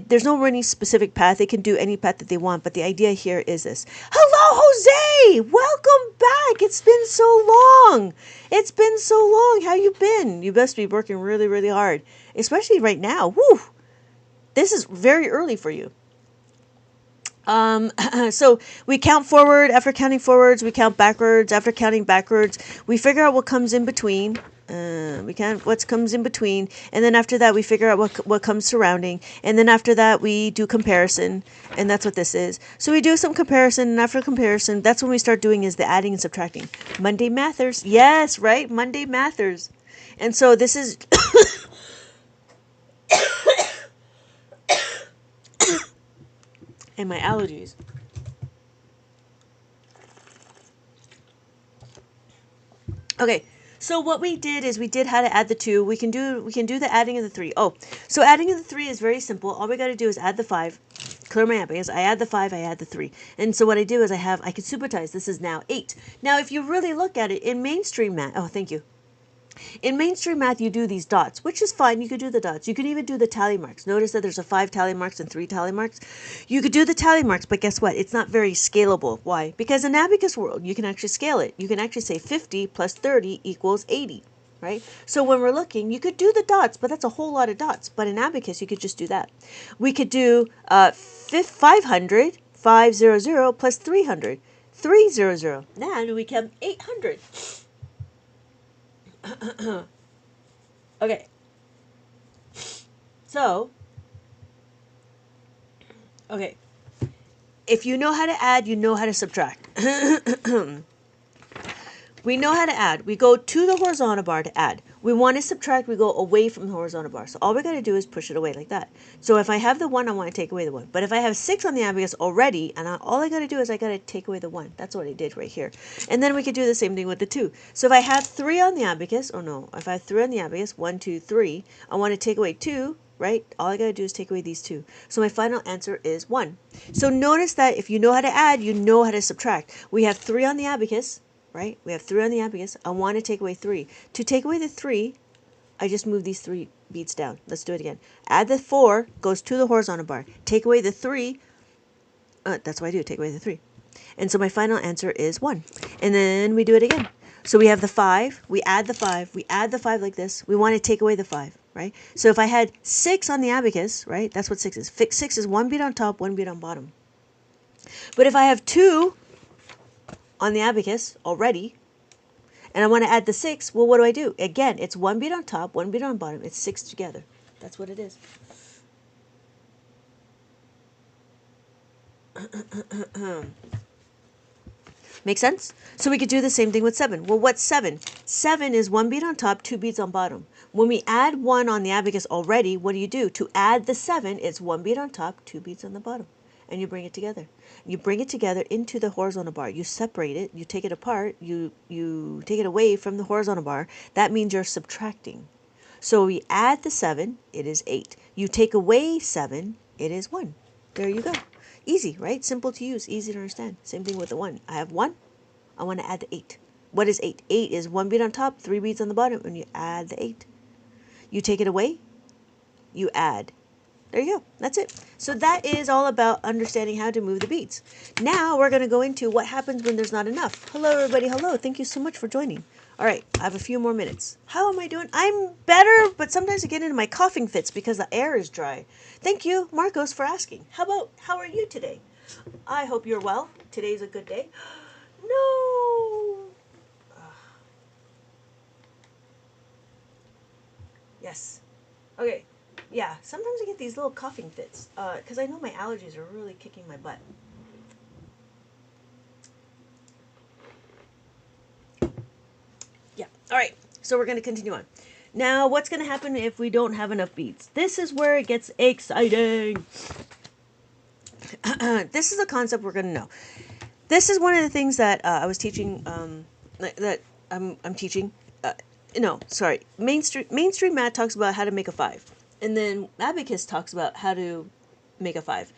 There's no really specific path. They can do any path that they want, but the idea here is this. Hello, Jose! Welcome back! It's been so long! It's been so long. How you been? You must be working really, really hard. Especially right now. Woo! This is very early for you. So we count forward. After counting forwards, we count backwards. After counting backwards, we figure out what comes in between. We count what comes in between, and then after that, we figure out what comes surrounding, and then after that, we do comparison, and that's what this is. So we do some comparison, and after comparison, that's when we start doing is the adding and subtracting. Monday Mathers, yes, right, Monday Mathers, and so this is. And my allergies. Okay, so what we did is we did how to add the 2. We can do the adding of the 3. Oh, so adding of the 3 is very simple. All we got to do is add the 5. Clear my abacus. I add the 5. I add the 3. And so what I do is I can supertize. This is now 8. Now, if you really look at it in mainstream math, oh, thank you. In mainstream math, you do these dots, which is fine. You could do the dots. You could even do the tally marks. Notice that there's a 5 tally marks and 3 tally marks. You could do the tally marks, but guess what? It's not very scalable. Why? Because in Abacus world, you can actually scale it. You can actually say 50 plus 30 equals 80, right? So when we're looking, you could do the dots, but that's a whole lot of dots. But in Abacus, you could just do that. We could do 500, 500 plus 300, 300. Now we come 800. Okay. So, okay. If you know how to add, you know how to subtract. We know how to add. We go to the horizontal bar to add. We want to subtract. We go away from the horizontal bar. So all we got to do is push it away like that. So if I have the 1, I want to take away the 1. But if I have 6 on the abacus already, and all I got to do is I got to take away the 1. That's what I did right here. And then we could do the same thing with the 2. So if I have 3 on the abacus, if I have 3 on the abacus, 1, 2, 3, I want to take away 2, right? All I got to do is take away these 2. So my final answer is 1. So notice that if you know how to add, you know how to subtract. We have 3 on the abacus. Right? We have 3 on the abacus. I want to take away 3. To take away the 3, I just move these 3 beads down. Let's do it again. Add the 4, goes to the horizontal bar. Take away the 3. That's what I do. Take away the 3. And so my final answer is 1. And then we do it again. So we have the 5. We add the 5. We add the 5 like this. We want to take away the 5. Right? So if I had 6 on the abacus, right? That's what 6 is. 6 is 1 bead on top, 1 bead on bottom. But if I have 2 on the abacus already, and I want to add the 6, well, what do? Again, it's 1 bead on top, 1 bead on bottom. It's 6 together. That's what it is. Make sense? So we could do the same thing with 7. Well, what's 7? 7 is 1 bead on top, 2 beads on bottom. When we add 1 on the abacus already, what do? To add the 7, it's 1 bead on top, 2 beads on the bottom. And you bring it together. You bring it together into the horizontal bar. You separate it. You take it apart. You take it away from the horizontal bar. That means you're subtracting. So we add the 7, it is 8. You take away 7, it is 1. There you go. Easy, right? Simple to use, easy to understand. Same thing with the 1. I have 1. I want to add the 8. What is 8? 8 is 1 bead on top, 3 beads on the bottom, and you add the 8. You take it away, you add. There you go. That's it. So that is all about understanding how to move the beads. Now we're going to go into what happens when there's not enough. Hello, everybody. Hello. Thank you so much for joining. All right. I have a few more minutes. How am I doing? I'm better, but sometimes I get into my coughing fits because the air is dry. Thank you, Marcos, for asking. How are you today? I hope you're well. Today's a good day. No. Yes. Okay. Yeah, sometimes I get these little coughing fits because I know my allergies are really kicking my butt. Yeah, all right, so we're going to continue on. Now, what's going to happen if we don't have enough beads? This is where it gets exciting. This is a concept we're going to know. This is one of the things that I was teaching, that I'm teaching. Mainstream math talks about how to make a 5. And then Abacus talks about how to make a 5.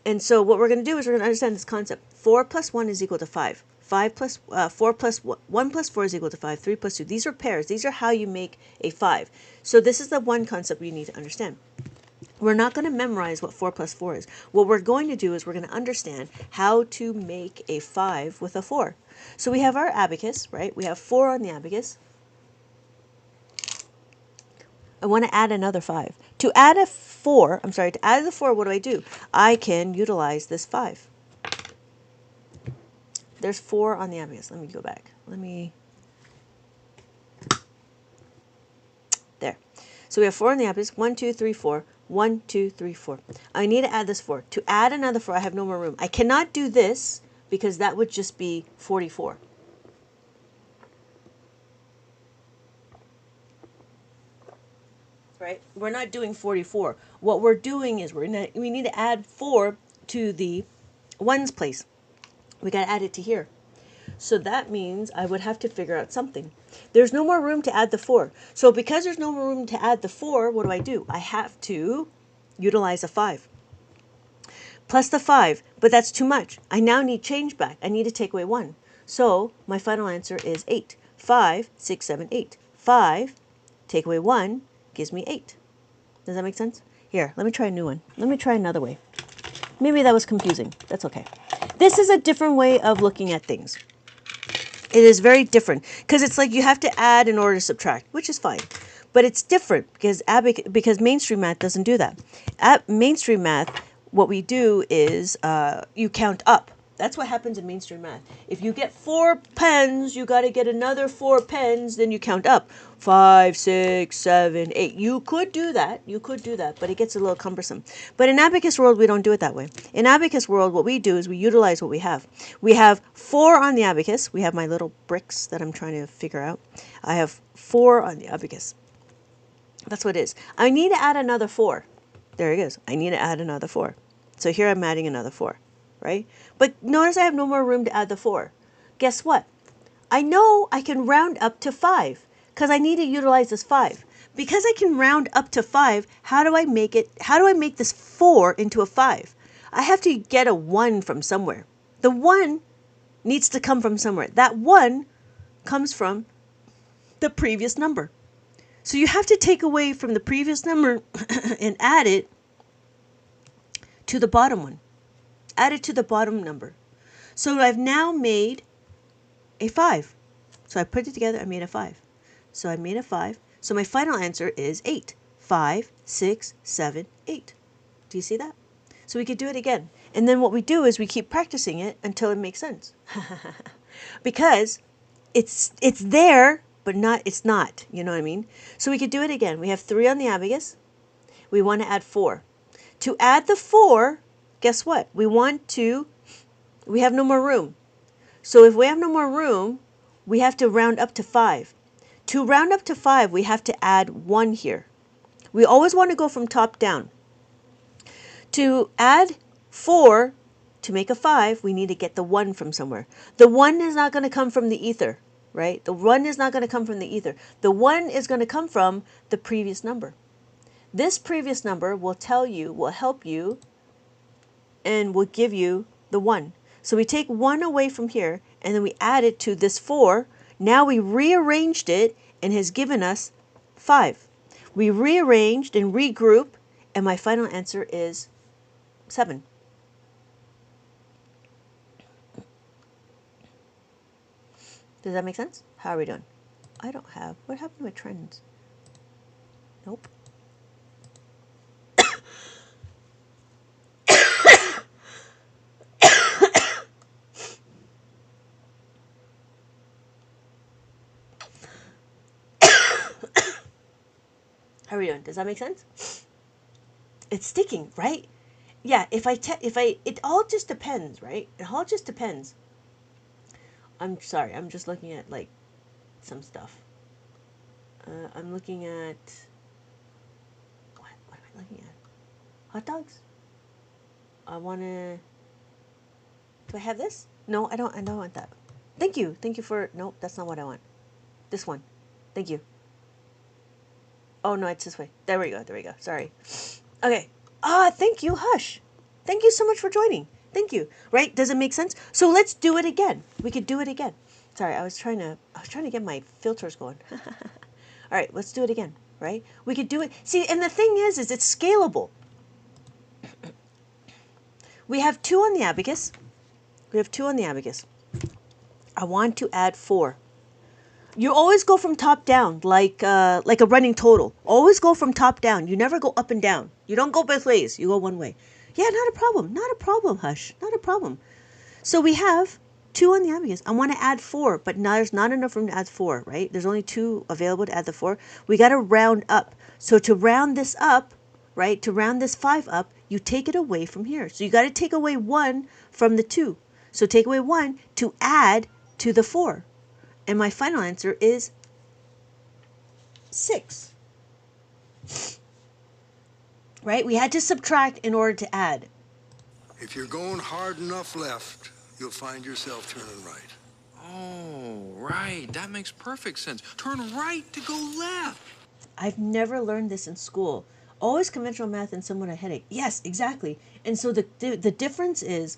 And so what we're going to do is we're going to understand this concept. 4 plus 1 is equal to 5. 4 plus 1 plus 4 is equal to 5. 3 plus 2. These are pairs. These are how you make a 5. So this is the one concept we need to understand. We're not going to memorize what 4 plus 4 is. What we're going to do is we're going to understand how to make a 5 with a 4. So we have our abacus, right? We have 4 on the abacus. I want to add another 5. To add the 4, what do? I can utilize this 5. There's 4 on the abacus. Let me go back. There. So we have 4 on the abacus. 1, 2, 3, 4. 1, 2, 3, 4. I need to add this 4. To add another 4, I have no more room. I cannot do this because that would just be 44. Right? We're not doing 44. What we're doing is we need to add 4 to the 1's place. We got to add it to here. So that means I would have to figure out something. There's no more room to add the 4. So because there's no more room to add the 4, what do? I have to utilize a 5. Plus the 5, but that's too much. I now need change back. I need to take away 1. So my final answer is 8. 5, 6, 7, 8. 5, take away 1, gives me 8. Does that make sense? Here, let me try a new one. Let me try another way. Maybe that was confusing. That's okay. This is a different way of looking at things. It is very different because it's like you have to add in order to subtract, which is fine. But it's different because mainstream math doesn't do that. At mainstream math, what we do is you count up. That's what happens in mainstream math. If you get 4 pens, you got to get another 4 pens, then you count up. 5, 6, 7, 8. You could do that, but it gets a little cumbersome. But in Abacus world, we don't do it that way. In Abacus world, what we do is we utilize what we have. We have 4 on the abacus. We have my little bricks that I'm trying to figure out. I have 4 on the abacus. That's what it is. I need to add another 4. There it is. I need to add another 4. So here I'm adding another 4. Right? But notice I have no more room to add the 4. Guess what? I know I can round up to 5 because I need to utilize this 5. Because I can round up to 5, how do I make this 4 into a 5? I have to get a 1 from somewhere. The 1 needs to come from somewhere. That 1 comes from the previous number. So you have to take away from the previous number and add it to the bottom one. Add it to the bottom number. So I've now made a 5. So I put it together, I made a 5. So I made a 5. So my final answer is 8. 5, 6, 7, 8. Do you see that? So we could do it again. And then what we do is we keep practicing it until it makes sense. Because it's there, but it's not. You know what I mean? So we could do it again. We have 3 on the abacus. We want to add 4. To add the 4, guess what? We have no more room. So if we have no more room, we have to round up to 5. To round up to 5, we have to add 1 here. We always want to go from top down. To add 4 to make a 5, we need to get the 1 from somewhere. The 1 is not going to come from the ether. right? The 1 is not going to come from the ether. The 1 is going to come from the previous number. This previous number will tell you, will help you, and will give you the 1. So we take 1 away from here, and then we add it to this 4. Now we rearranged it and has given us 5. We rearranged and regroup, and my final answer is 7. Does that make sense? How are we doing? I don't have. What happened to my trends? Nope. How are we doing? Does that make sense? It's sticking, right? Yeah, it all just depends, right? It all just depends. I'm sorry, I'm just looking at like some stuff. I'm looking at what am I looking at? Hot dogs? I wanna. Do I have this? No, I don't. I don't want that. Thank you. Thank you for. Nope, that's not what I want. This one. Thank you. Oh no, it's this way. There we go. There we go. Sorry. Okay. Thank you. Hush. Thank you so much for joining. Thank you. Right? Does it make sense? So let's do it again. We could do it again. Sorry, I was trying to get my filters going. All right, let's do it again. Right? We could do it. See, and the thing is it's scalable. We have 2 on the abacus. We have 2 on the abacus. I want to add 4. You always go from top down, like a running total. Always go from top down. You never go up and down. You don't go both ways. You go one way. Yeah, not a problem. Not a problem, Hush. Not a problem. So we have 2 on the abacus. I want to add 4, but now there's not enough room to add 4, right? There's only 2 available to add the 4. We got to round up. So to round this up, right, to round this 5 up, you take it away from here. So you got to take away 1 from the 2. So take away 1 to add to the 4. And my final answer is 6. Right? We had to subtract in order to add. If you're going hard enough left, you'll find yourself turning right. Oh, right. That makes perfect sense. Turn right to go left. I've never learned this in school. Always conventional math and somewhat a headache. Yes, exactly. And so the difference is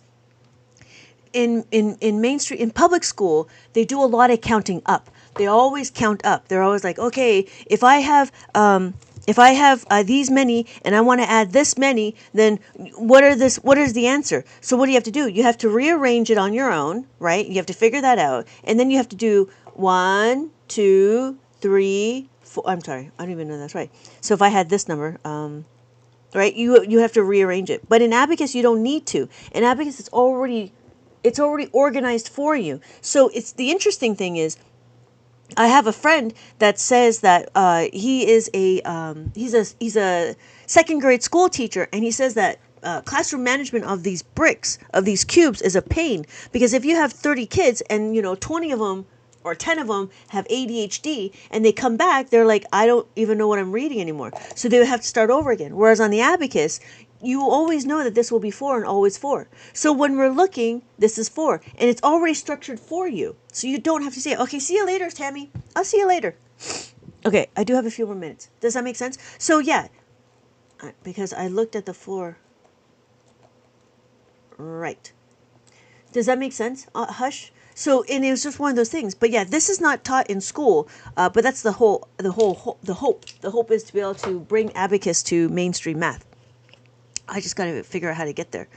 in mainstream, in public school, they do a lot of counting up. They always count up. They're always like, okay, if I have these many and I want to add this many, then what is the answer? So what do you have to do? You have to rearrange it on your own, right? You have to figure that out. And then you have to do 1, 2, 3, 4. I'm sorry, I don't even know that's right. So if I had this number, right, you have to rearrange it. But in Abacus, you don't need to. In Abacus, it's already organized for you. So it's the interesting thing is, I have a friend that says that he's a second grade school teacher, and he says that classroom management of these bricks, of these cubes, is a pain, because if you have 30 kids and 20 of them or 10 of them have ADHD and they come back, they're like, I don't even know what I'm reading anymore. So they would have to start over again. Whereas on the Abacus, you always know that this will be 4 and always 4. So when we're looking, this is 4, and it's already structured for you. So you don't have to say, okay, see you later, Tammy. I'll see you later. Okay, I do have a few more minutes. Does that make sense? So yeah, because I looked at the 4. Right. Does that make sense? Hush. So, and it was just one of those things. But yeah, this is not taught in school. But that's the hope. The hope is to be able to bring Abacus to mainstream math. I just got to figure out how to get there.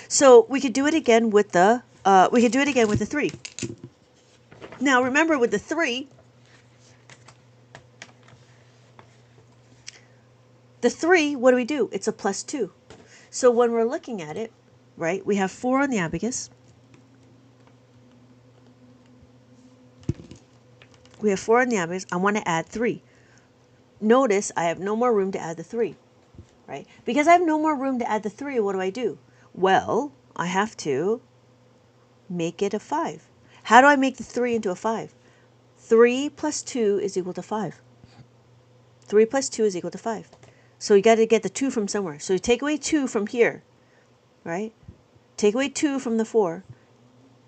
So we could do it again with the 3. Now remember, with the 3, what do we do? It's a plus 2. So when we're looking at it, right, we have 4 on the Abacus. We have 4 on the Abacus. I want to add 3. Notice I have no more room to add the 3. Right? Because I have no more room to add the 3, what do? Well, I have to make it a 5. How do I make the 3 into a 5? 3 plus 2 is equal to 5. 3 plus 2 is equal to 5. So you got to get the 2 from somewhere. So you take away 2 from here, right? Take away 2 from the 4.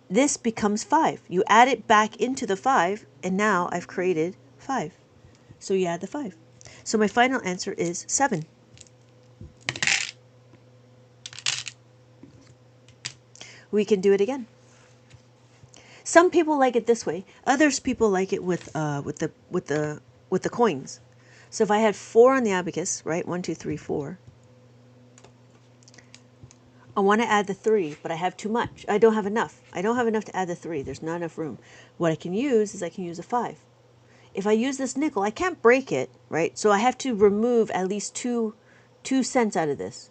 this becomes 5. You add it back into the 5, and now I've created 5. So you add the 5. So my final answer is 7. We can do it again. Some people like it this way. Others people like it with the coins. So if I had 4 on the abacus, right? 1, 2, 3, 4. I want to add the 3, but I have too much. I don't have enough. I don't have enough to add the 3. There's not enough room. What I can use is I can use a 5. If I use this nickel, I can't break it, right? So I have to remove at least 2 cents out of this,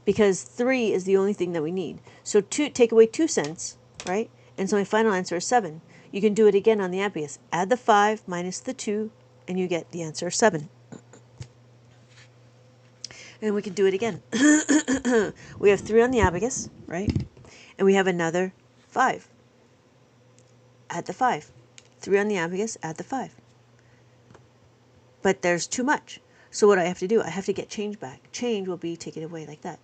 because 3 is the only thing that we need. So take away 2 cents, right? And so my final answer is 7. You can do it again on the abacus. Add the 5 minus the 2, and you get the answer 7. And we can do it again. We have 3 on the abacus, right? And we have another 5. Add the 5. 3 on the abacus, add the 5. But there's too much. So what I have to do, I have to get change back. Change will be take it away like that,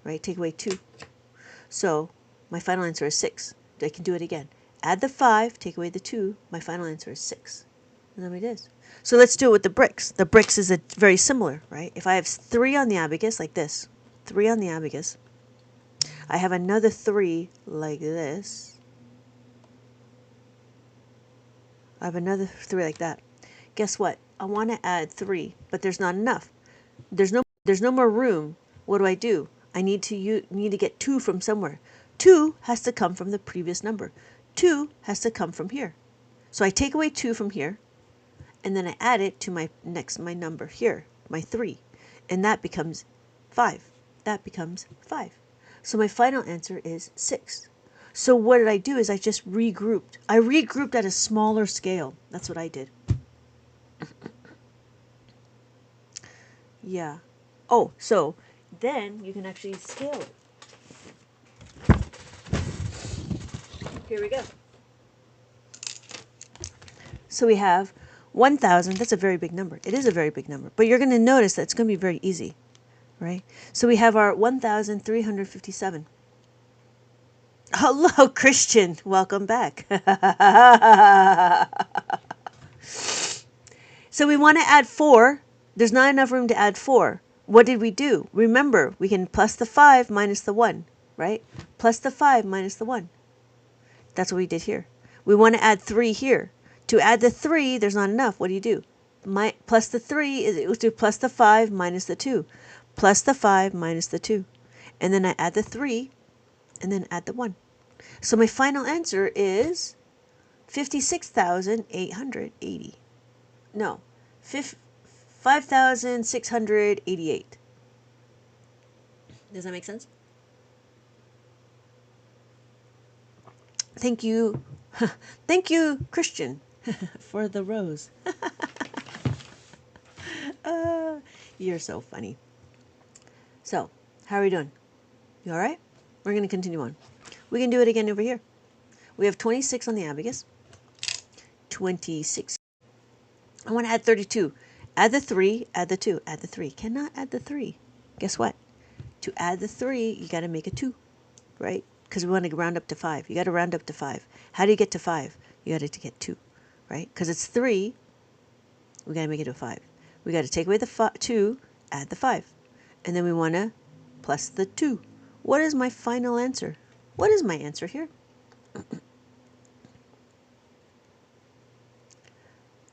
right? Take away 2. So my final answer is 6. I can do it again. Add the 5, take away the 2. My final answer is 6. And then it is. So let's do it with the bricks. The bricks is very similar, right? If I have 3 on the abacus, like this, 3 on the abacus, I have another 3 like this. I have another 3 like that. Guess what? I want to add 3, but there's not enough. There's no more room. What do? I need to get 2 from somewhere. 2 has to come from the previous number. 2 has to come from here. So I take away 2 from here, and then I add it to my number here, my 3, and that becomes 5. That becomes 5. So my final answer is 6. So what did I do is I just regrouped. I regrouped at a smaller scale. That's what I did. Yeah. Oh, so then you can actually scale it. Here we go. So we have 1,000. That's a very big number. It is a very big number. But you're going to notice that it's going to be very easy, right? So we have our 1,357. Hello, Christian. Welcome back. So we want to add 4. There's not enough room to add 4. What did we do? Remember, we can plus the 5 minus the 1, right? Plus the 5 minus the 1. That's what we did here. We want to add 3 here. To add the 3, there's not enough. What do? Plus the 3 is equal to plus the 5 minus the 2. Plus the 5 minus the 2. And then I add the 3, and then add the 1. So my final answer is 56,880. No, 5,688. Does that make sense? Thank you. Thank you, Christian, for the rose. You're so funny. So, how are we doing? You all right? We're going to continue on. We can do it again over here. We have 26 on the abacus. 26. I want to add 32. Add the 3, add the 2, add the 3. Cannot add the 3. Guess what? To add the 3, you got to make a 2, right? Because we want to round up to 5. You got to round up to 5. How do you get to 5? You got to get 2, right? Because it's 3, we got to make it a 5. We got to take away the 2, add the 5. And then we want to plus the 2. What is my final answer? What is my answer here?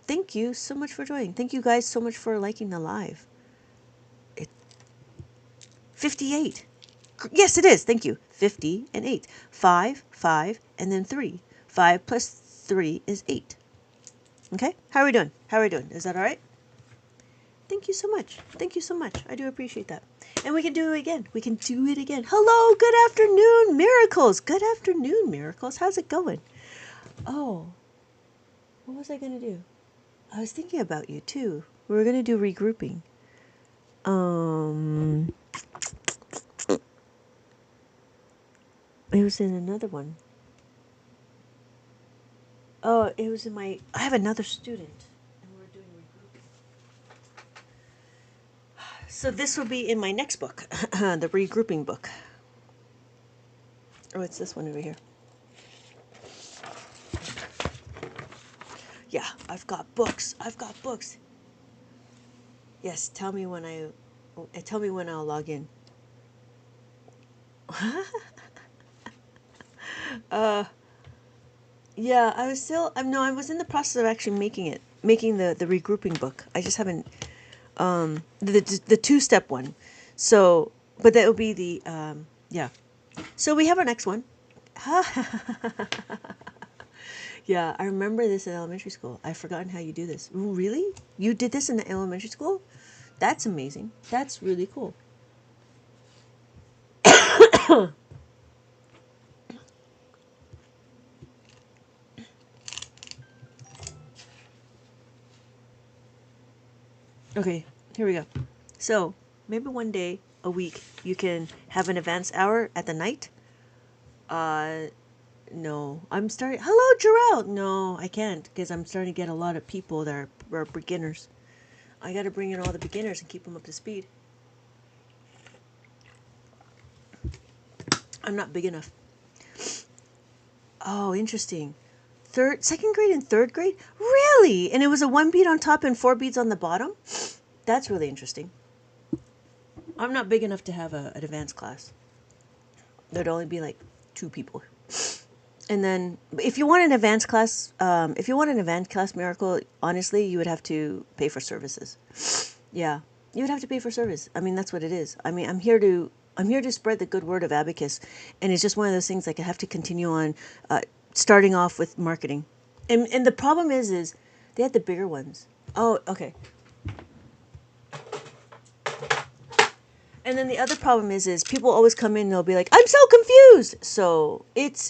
Thank you so much for joining. Thank you guys so much for liking the live. 58. Yes, it is. Thank you. 50 and 8. 5, 5, and then 3. 5 plus 3 is 8. Okay? How are we doing? How are we doing? Is that all right? Thank you so much. Thank you so much. I do appreciate that. And we can do it again. We can do it again. Hello, good afternoon, Miracles. Good afternoon, Miracles. How's it going? Oh, what was I going to do? I was thinking about you, too. We were going to do regrouping. It was in another one. Oh, it was in my... I have another student. And we're doing regrouping. So this will be in my next book. The regrouping book. Oh, it's this one over here. Yeah, I've got books. I've got books. Yes, tell me when I'll log in. Yeah, I was still. I'm no. I was in the process of actually making the regrouping book. I just haven't the 2-step one. So, but that would be the yeah. So we have our next one. Yeah, I remember this in elementary school. I've forgotten how you do this. Ooh, really? You did this in the elementary school? That's amazing. That's really cool. Okay, here we go. So maybe one day a week you can have an advanced hour at the night. Uh, no, I'm starting. Hello, Jarrell. No, I can't because I'm starting to get a lot of people that are beginners. I got to bring in all the beginners and keep them up to speed. I'm not big enough. Oh, interesting. Second grade and third grade? Really? And it was a 1 bead on top and 4 beads on the bottom? That's really interesting. I'm not big enough to have an advanced class. There'd only be like 2 people. And then, if you want an advanced class, Miracle, honestly, you would have to pay for services. Yeah, you would have to pay for service. I mean, that's what it is. I mean, I'm here to spread the good word of Abacus, and it's just one of those things. Like I have to continue on, starting off with marketing, and the problem is they had the bigger ones. Oh, okay. And then the other problem is people always come in and they'll be like, I'm so confused. So it's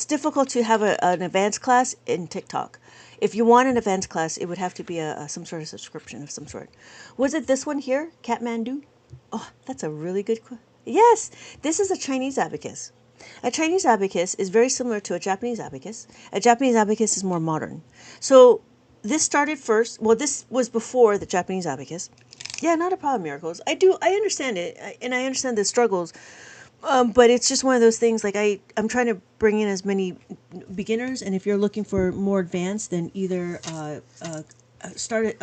difficult to have an advanced class in TikTok. If you want an advanced class, it would have to be some sort of subscription of some sort. Was it this one here, Kathmandu? Oh, that's a really good question. Yes, this is a Chinese abacus. A Chinese abacus is very similar to a Japanese abacus. A Japanese abacus is more modern. So this started first. Well, this was before the Japanese abacus. Yeah, not a problem, Miracles. I understand it, and I understand the struggles. But it's just one of those things. Like I'm trying to bring in as many beginners, and if you're looking for more advanced, then either start it.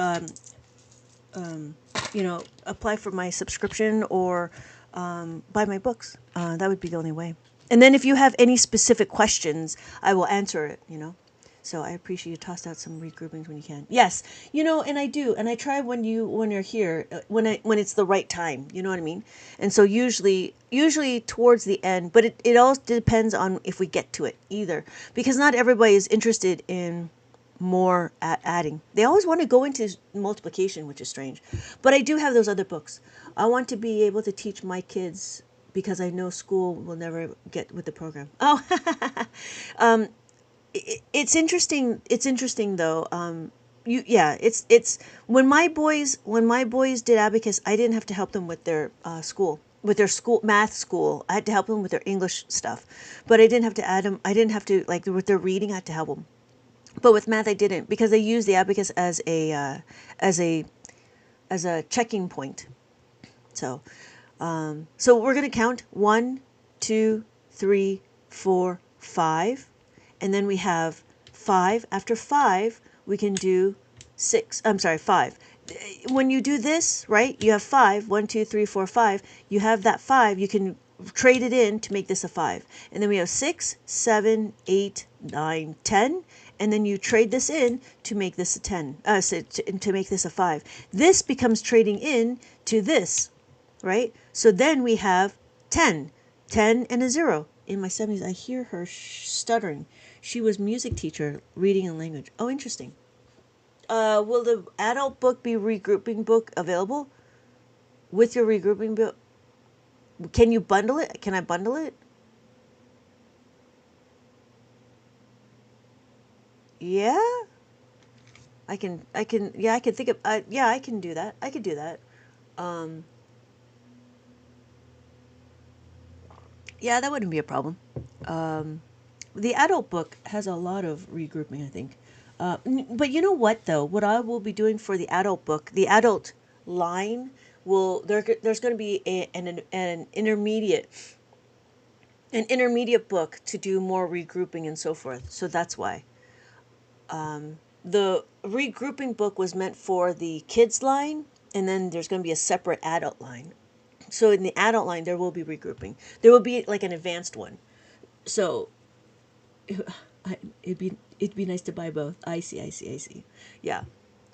Apply for my subscription or buy my books. That would be the only way. And then if you have any specific questions, I will answer it. So I appreciate you tossed out some regroupings when you can. Yes, and I do, and I try when you're here when it's the right time. You know what I mean? And so usually towards the end, but it all depends on if we get to it either, because not everybody is interested in more adding. They always want to go into multiplication, which is strange. But I do have those other books. I want to be able to teach my kids because I know school will never get with the program. Oh, it's interesting. It's interesting though. It's when my boys did abacus, I didn't have to help them with their school. With their school math school, I had to help them with their English stuff, but I didn't have to add them. I didn't have to like with their reading. I had to help them. But with math, I didn't because they use the abacus as a as a checking point. So, so we're gonna count 1, 2, 3, 4, 5, and then we have 5. After 5, we can do 6. I'm sorry, 5. When you do this, right? You have 5. 1, 2, 3, 4, 5. You have that 5. You can trade it in to make this a 5. And then we have 6, 7, 8, 9, 10. And then you trade this in to make this a 10, to make this a 5. This becomes trading in to this, right? So then we have 10, 10 and a 0. In my 70s, I hear her stuttering. She was music teacher, reading and language. Oh, interesting. Will the adult book be regrouping book available? With your regrouping book, can you bundle it? Can I bundle it? Yeah, yeah, I can think of, yeah, I can do that. I could do that. Um, yeah, that wouldn't be a problem. The adult book has a lot of regrouping, I think. But you know what, though? What I will be doing for the adult book, the adult line, there's going to be an intermediate book to do more regrouping and so forth. So that's why. The regrouping book was meant for the kids line, and then there's going to be a separate adult line. So in the adult line, there will be regrouping. There will be like an advanced one. So it'd be nice to buy both. I see, I see, I see. Yeah,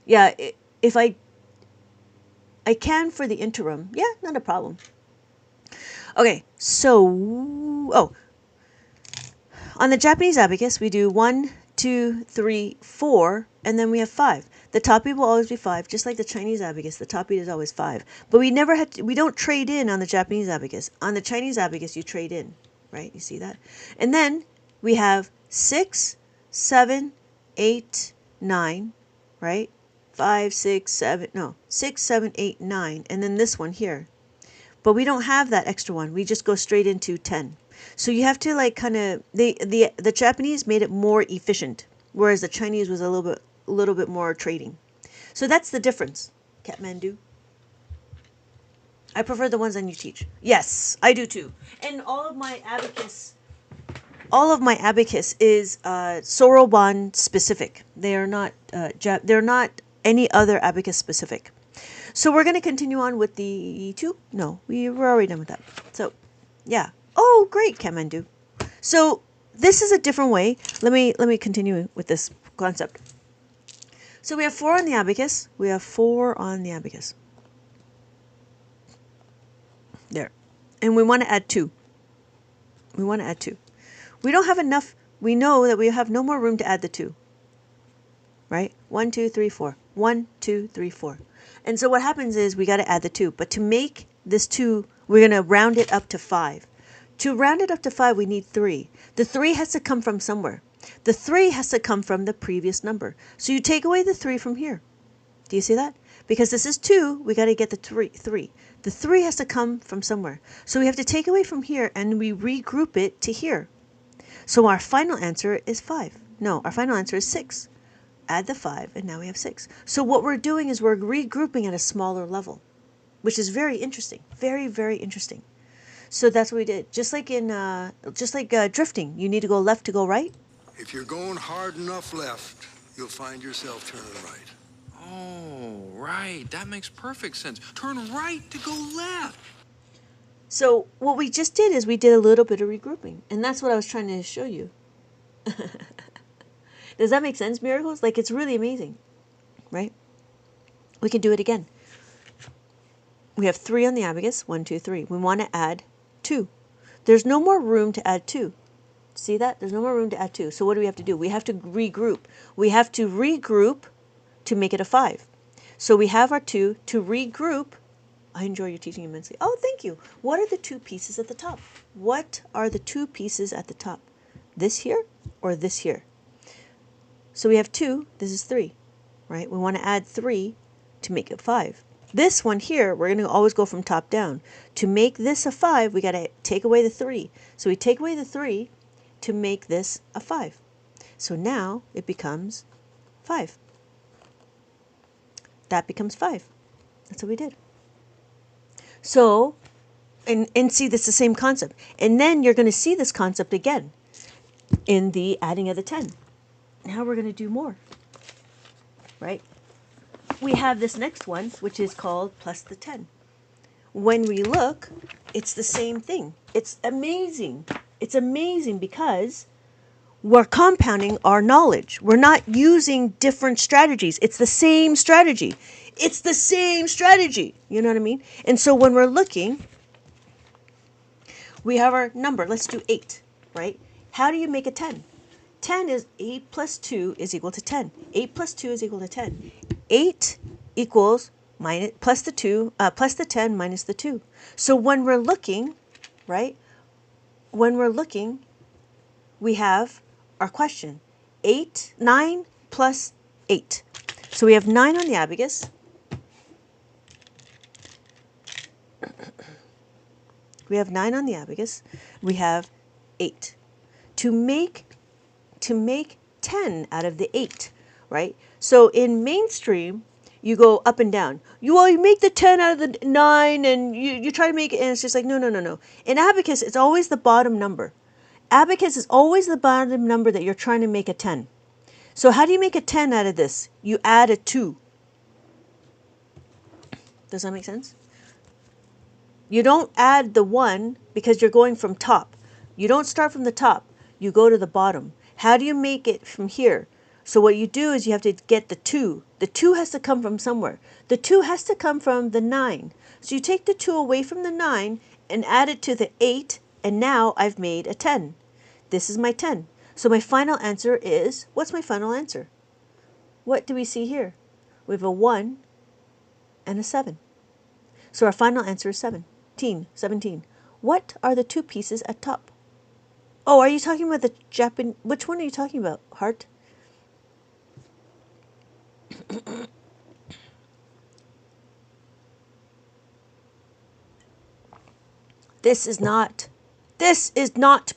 yeah. If I can for the interim, yeah, not a problem. Okay, so on the Japanese abacus, we do 1, 2, 3, 4, and then we have 5. The top beat will always be 5, just like the Chinese abacus. The top beat is always 5. But we don't trade in on the Japanese abacus. On the Chinese abacus, you trade in, right? You see that? And then we have 6, 7, 8, 9, right? 5, 6, 7, no, 6, 7, 8, 9, and then this one here. But we don't have that extra one. We just go straight into 10. So you have to like kind of the Japanese made it more efficient, whereas the Chinese was a little bit more trading. So that's the difference. Kathmandu. I prefer the ones that you teach. Yes, I do too. And all of my abacus is Soroban specific. They are not they're not any other abacus specific. So we're going to continue on with the 2. No, we were already done with that. So, yeah. Oh, great, Kathmandu. So this is a different way. Let me continue with this concept. So we have 4 on the abacus. We have 4 on the abacus. There. And we want to add 2. We want to add 2. We don't have enough. We know that we have no more room to add the 2. Right? 1, 2, 3, 4. 1, 2, 3, 4. And so what happens is we got to add the 2. But to make this 2, we're going to round it up to 5. To round it up to 5, we need 3. The 3 has to come from somewhere. The 3 has to come from the previous number. So you take away the 3 from here. Do you see that? Because this is 2, we got to get the 3. The 3 has to come from somewhere. So we have to take away from here and we regroup it to here. So our final answer is 5. No, our final answer is 6. Add the 5, and now we have 6. So what we're doing is we're regrouping at a smaller level, which is very interesting. Very, very interesting. So that's what we did. Just like drifting, you need to go left to go right. If you're going hard enough left, you'll find yourself turning right. Oh, right. That makes perfect sense. Turn right to go left. So what we just did is we did a little bit of regrouping, and that's what I was trying to show you. Does that make sense, Miracles? Like, it's really amazing, right? We can do it again. We have 3 on the abacus. 1, 2, 3. We want to add 2. There's no more room to add 2. See that? There's no more room to add 2. So what do we have to do? We have to regroup. We have to regroup to make it a 5. So we have our 2 to regroup. I enjoy your teaching immensely. Oh, thank you. What are the 2 pieces at the top? What are the 2 pieces at the top? This here or this here? So we have 2. This is 3, right? We want to add 3 to make it 5. This one here, we're going to always go from top down. To make this a 5, we got to take away the 3. So we take away the 3 to make this a 5. So now it becomes 5. That becomes 5. That's what we did. So, and see, that's the same concept. And then you're going to see this concept again in the adding of the 10. Now we're going to do more, right? We have this next one, which is called plus the 10. When we look, it's the same thing. It's amazing. It's amazing because we're compounding our knowledge. We're not using different strategies. It's the same strategy. It's the same strategy. You know what I mean? And so when we're looking, we have our number. Let's do 8, right? How do you make a 10? 10 is 8 plus 2 is equal to 10. 8 plus 2 is equal to 10. 8 equals plus the 10 minus the 2. So when we're looking, right? When we're looking, we have our question. 9 plus 8. So we have 9 on the abacus. We have 9 on the abacus. We have 8. To make 10 out of the 8, right? So in mainstream, you go up and down. You make the 10 out of the 9 and you try to make it, and it's just like, no. In Abacus, it's always the bottom number. Abacus is always the bottom number that you're trying to make a 10. So how do you make a 10 out of this? You add a 2. Does that make sense? You don't add the 1 because you're going from top. You don't start from the top. You go to the bottom. How do you make it from here? So what you do is you have to get the 2. The 2 has to come from somewhere. The 2 has to come from the 9. So you take the 2 away from the 9 and add it to the 8, and now I've made a 10. This is my 10. So my final answer is, what's my final answer? What do we see here? We have a 1 and a 7. So our final answer is 17. What are the 2 pieces at top? Oh, are you talking about the Japan? Which one are you talking about, Heart? This is not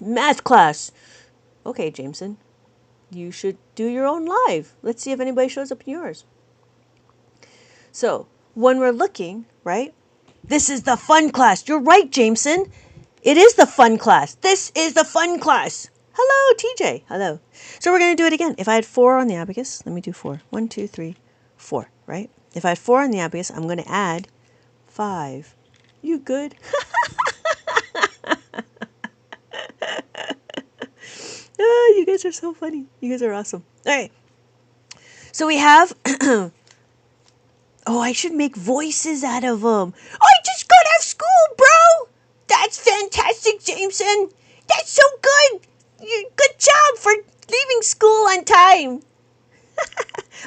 math class. Okay, Jameson, you should do your own live. Let's see if anybody shows up in yours. So when we're looking, right? This is the fun class. You're right, Jameson. It is the fun class. This is the fun class. Hello, TJ. Hello. So we're going to do it again. If I had 4 on the abacus, let me do 4. 1, 2, 3, 4, right? If I had 4 on the abacus, I'm going to add 5. You good? Oh, you guys are so funny. You guys are awesome. All right. So we have... Oh, I should make voices out of them. I just got out of school, bro. That's fantastic, Jameson. That's so good. Good job for leaving school on time.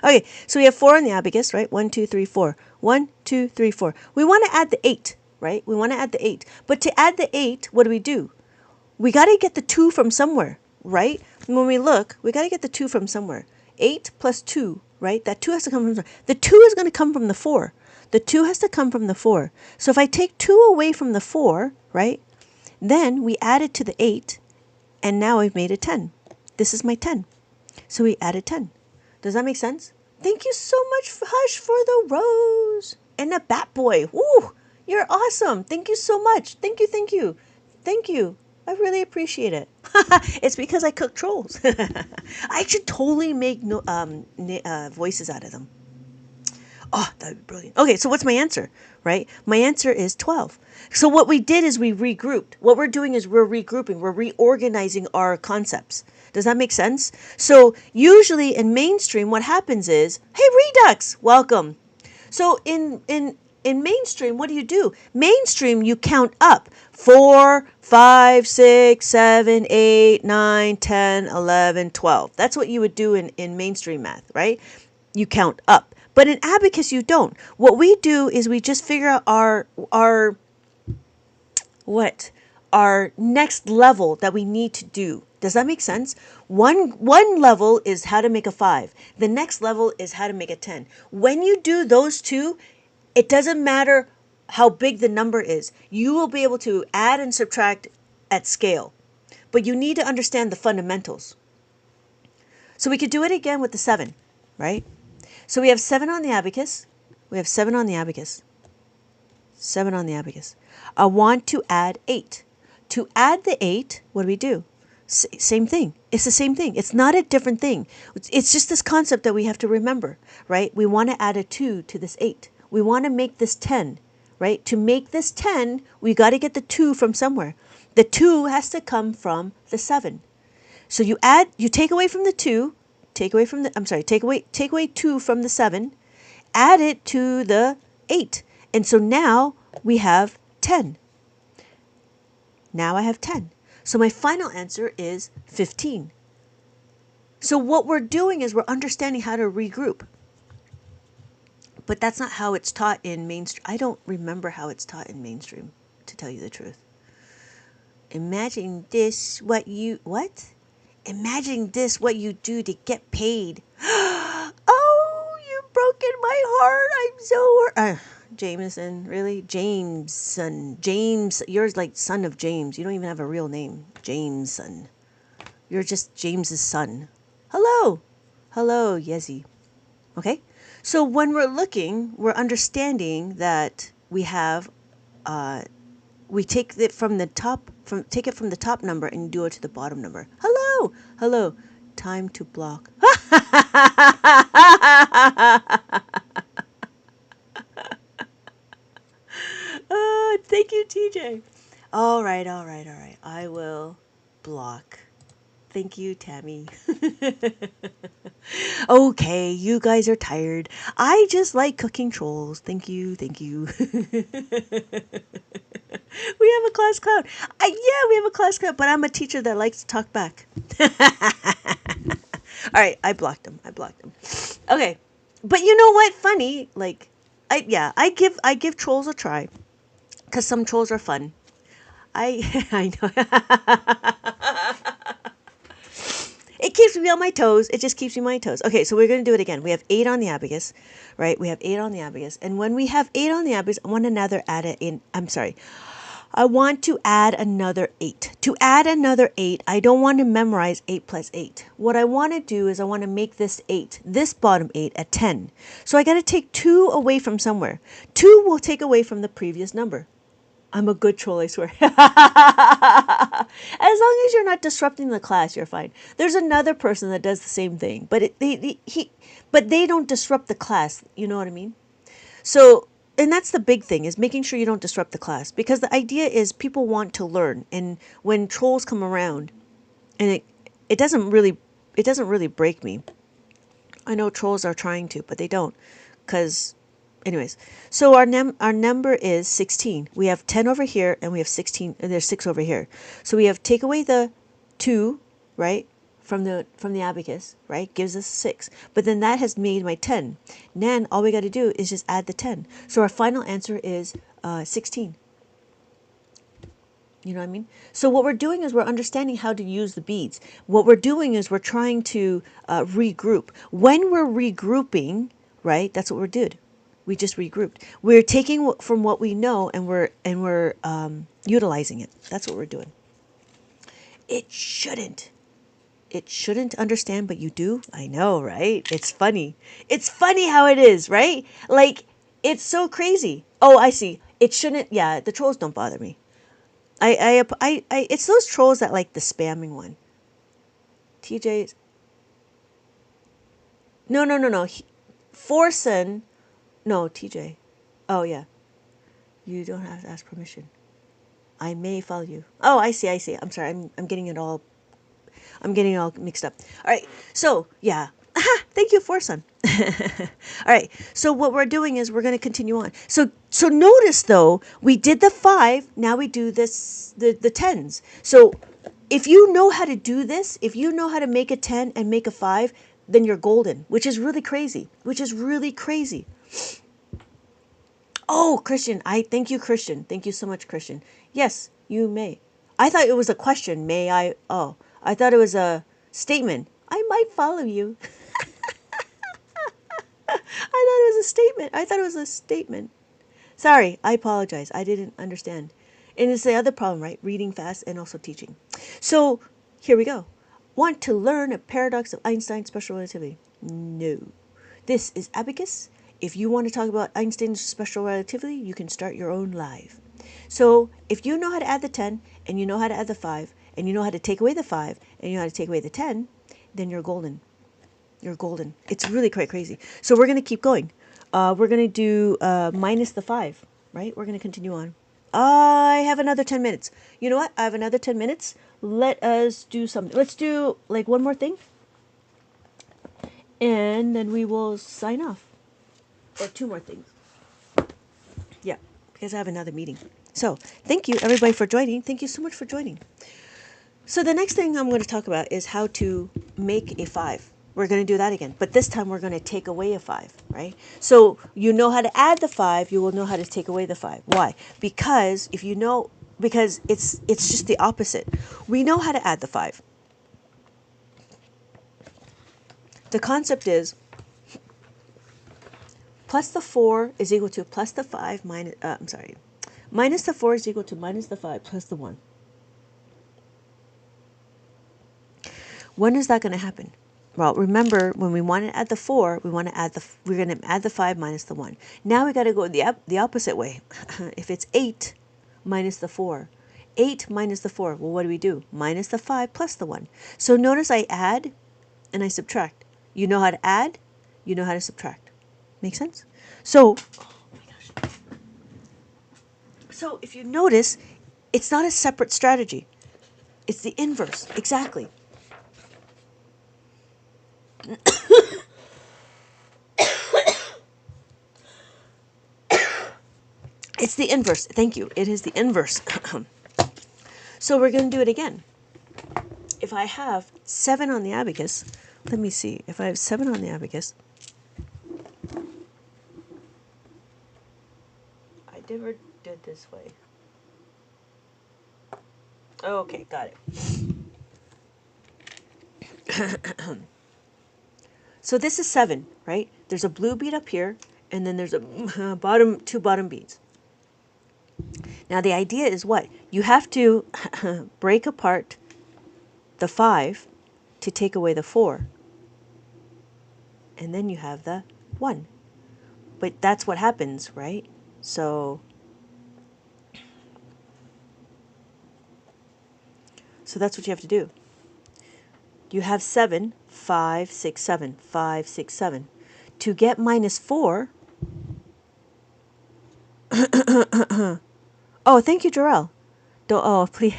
Okay, so we have 4 on the abacus, right? 1, 2, 3, 4. 1, 2, 3, 4. We want to add the 8, right? We want to add the 8. But to add the 8, what do? We got to get the 2 from somewhere, right? When we look, we got to get the 2 from somewhere. 8 plus 2, right? That 2 has to come from somewhere. The 2 is going to come from the 4. The 2 has to come from the 4. So if I take 2 away from the 4, right? Then we add it to the 8, and now we've made a 10. This is my 10. So we added 10. Does that make sense? Thank you so much, Hush, for the rose. And a bat boy. Woo! You're awesome. Thank you so much. Thank you, thank you. Thank you. I really appreciate it. It's because I cook trolls. I should totally make voices out of them. Oh, that would be brilliant. Okay, so what's my answer, right? My answer is 12. So what we did is we regrouped. What we're doing is we're regrouping. We're reorganizing our concepts. Does that make sense? So usually in mainstream, what happens is, hey, Redux, welcome. So in mainstream, what do? Mainstream, you count up. 4, 5, 6, 7, 8, 9, 10, 11, 12. That's what you would do in mainstream math, right? You count up. But in Abacus, you don't. What we do is we just figure out our next level that we need to do. Does that make sense? One level is how to make a 5. The next level is how to make a 10. When you do those two, it doesn't matter how big the number is. You will be able to add and subtract at scale. But you need to understand the fundamentals. So we could do it again with the 7, right? So we have 7 on the abacus. We have 7 on the abacus. 7 on the abacus. I want to add 8. To add the 8, what do? Same thing. It's the same thing. It's not a different thing. It's just this concept that we have to remember, right? We want to add a 2 to this 8. We want to make this 10, right? To make this 10, we got to get the 2 from somewhere. The 2 has to come from the 7. So you take away from the 2, take away 2 from the 7, add it to the 8. And so now we have 10. Now I have 10. So my final answer is 15. So what we're doing is we're understanding how to regroup. But that's not how it's taught in mainstream. I don't remember how it's taught in mainstream, to tell you the truth. Imagine this, what you do to get paid. Oh, you've broken my heart. I'm so... Jameson, really? James, you're like son of James. You don't even have a real name. Jameson. You're just James's son. Hello, Yezi. Okay? So when we're looking, we're understanding that we have, we take it from the top number and do it to the bottom number. Hello. Time to block. Thank you, TJ. All right, all right, all right. I will block. Thank you, Tammy. Okay, you guys are tired. I just like cooking trolls. Thank you, thank you. We have a class clown. Yeah, we have a class clown, but I'm a teacher that likes to talk back. All right, I blocked him. I blocked him. Okay, but you know what? Funny, like, I give trolls a try, cause some trolls are fun. I I know. It keeps me on my toes. It just keeps me on my toes. Okay, so we're going to do it again. We have 8 on the abacus, right? We have 8 on the abacus. And when we have 8 on the abacus, I want another add it in. I'm sorry. I want to add another 8. To add another 8, I don't want to memorize 8 plus 8. What I want to do is I want to make this 8, this bottom 8, a 10. So I got to take 2 away from somewhere. 2 will take away from the previous number. I'm a good troll, I swear. As long as you're not disrupting the class, you're fine. There's another person that does the same thing, but they don't disrupt the class. You know what I mean? So, and that's the big thing, is making sure you don't disrupt the class, because the idea is people want to learn, and when trolls come around, and it doesn't really break me. I know trolls are trying to, but they don't, because anyways, so our number is 16. We have 10 over here, and we have 16, and there's 6 over here. So we have take away the 2, right, from the abacus, right, gives us 6. But then that has made my 10. Then all we got to do is just add the 10. So our final answer is 16. You know what I mean? So what we're doing is we're understanding how to use the beads. What we're doing is we're trying to regroup. When we're regrouping, right, that's what we did. We just regrouped. We're taking from what we know, and we're utilizing it. That's what we're doing. It shouldn't understand, but you do. I know, right? It's funny. It's funny how it is, right? Like, it's so crazy. Oh, I see. It shouldn't. Yeah, the trolls don't bother me. It's those trolls that like the spamming one. TJ's. No. Forsen. No, TJ. Oh, yeah. You don't have to ask permission. I may follow you. Oh, I see. I'm sorry. I'm getting it all mixed up. All right. So, yeah. Thank you, Forsen. All right. So what we're doing is we're going to continue on. So notice though, we did the 5, now we do this the 10s. So if you know how to do this, if you know how to make a 10 and make a 5, then you're golden, which is really crazy. Oh, Christian, I thank you, Christian. Thank you so much, Christian. Yes, you may. I thought it was a question. May I? Oh, I thought it was a statement. I might follow you. I thought it was a statement. Sorry, I apologize. I didn't understand. And it's the other problem, right? Reading fast and also teaching. So here we go. Want to learn a paradox of Einstein's special relativity? No. This is Abacus. If you want to talk about Einstein's special relativity, you can start your own live. So if you know how to add the 10, and you know how to add the 5, and you know how to take away the 5, and you know how to take away the 10, then you're golden. You're golden. It's really quite crazy. So we're going to keep going. We're going to do minus the 5, right? We're going to continue on. I have another 10 minutes. You know what? I have another 10 minutes. Let us do something. Let's do like one more thing. And then we will sign off. Or 2 more things. Yeah, because I have another meeting. So thank you everybody for joining. Thank you so much for joining. So the next thing I'm going to talk about is how to make a 5. We're going to do that again, but this time we're going to take away a 5, right? So you know how to add the 5, you will know how to take away the 5. Why? Because it's just the opposite. We know how to add the 5. The concept is plus the 4 is equal to plus the 5 minus, minus the 4 is equal to minus the 5 plus the 1. When is that going to happen? Well, remember, when we want to add the 4, we're going to add the 5 minus the 1. Now we got to go the opposite way. If it's 8 minus the 4, 8 minus the 4, well, what do? Minus the 5 plus the 1. So notice I add and I subtract. You know how to add, you know how to subtract. Make sense? So, so if you notice, it's not a separate strategy. It's the inverse, exactly. It's the inverse. Thank you. It is the inverse. So we're going to do it again. If I have 7 on the abacus, let me see. If I have 7 on the abacus, I never did this way. Okay, got it. So this is 7, right? There's a blue bead up here, and then there's a two bottom beads. Now the idea is what? You have to break apart the 5 to take away the 4. And then you have the 1. But that's what happens, right? So that's what you have to do. You have 7, 5, 6, 7, 5, 6, 7. To get minus 4. Oh, thank you, Jarrell. Don't, oh, please.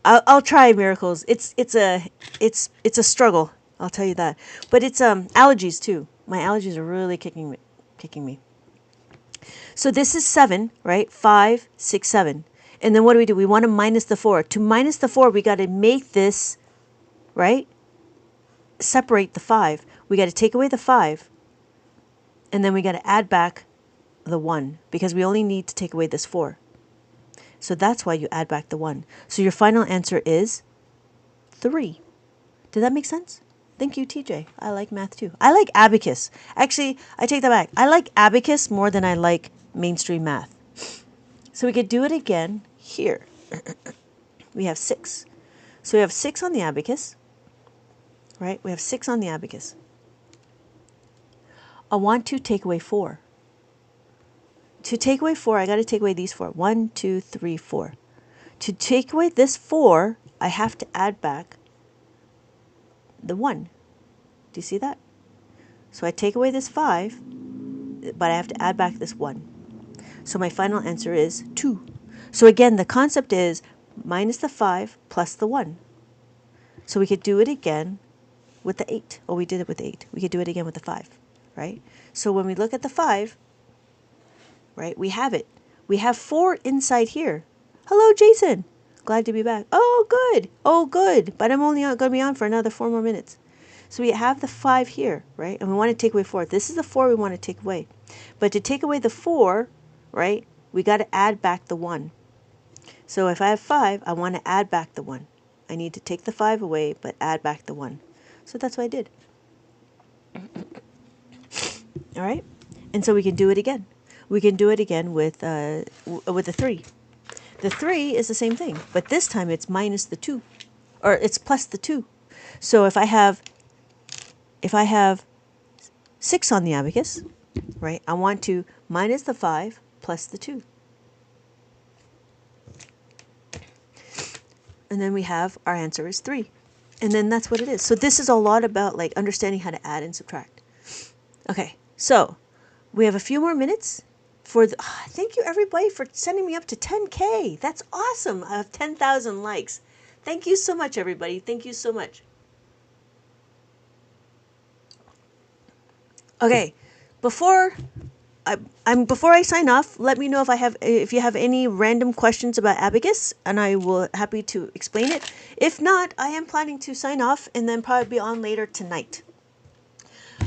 I'll try miracles. It's a struggle. I'll tell you that. But it's allergies too. My allergies are really kicking me. So this is 7, right? 5, 6, 7. And then what do? We want to minus the 4. To minus the 4, we got to make this, right? Separate the 5. We got to take away the 5. And then we got to add back the 1 because we only need to take away this 4. So that's why you add back the 1. So your final answer is 3. Did that make sense? Thank you, TJ. I like math too. I like Abacus. Actually, I take that back. I like Abacus more than I like mainstream math. So we could do it again here. We have 6. So we have 6 on the Abacus, right? We have 6 on the Abacus. I want to take away 4. To take away 4, I got to take away these 4. 1, 2, 3, 4. To take away this 4, I have to add back the 1. Do you see that? So I take away this 5, but I have to add back this 1. So my final answer is 2. So again, the concept is minus the 5 plus the 1. So we could do it again with the 8. Oh, we did it with 8. We could do it again with the 5, right? So when we look at the 5, right, we have it. We have 4 inside here. Hello, Jason. Glad to be back. Oh, good. Oh, good. But I'm only going to be on for another 4 more minutes. So we have the 5 here, right? And we want to take away 4. This is the 4 we want to take away. But to take away the 4, right, we got to add back the 1. So if I have 5, I want to add back the 1. I need to take the 5 away, but add back the 1. So that's what I did. All right? And so we can do it again. We can do it again with the 3. The 3 is the same thing, but this time it's minus the 2, or it's plus the 2. So if I have 6 on the abacus, right, I want to minus the 5 plus the 2. And then we have our answer is 3. And then that's what it is. So this is a lot about like understanding how to add and subtract. Okay, so we have a few more minutes for the, thank you everybody for sending me up to 10K. That's awesome. I have 10,000 likes. Thank you so much, everybody. Thank you so much. Okay, before I sign off, let me know if you have any random questions about Abacus, and I will happy to explain it. If not, I am planning to sign off and then probably be on later tonight.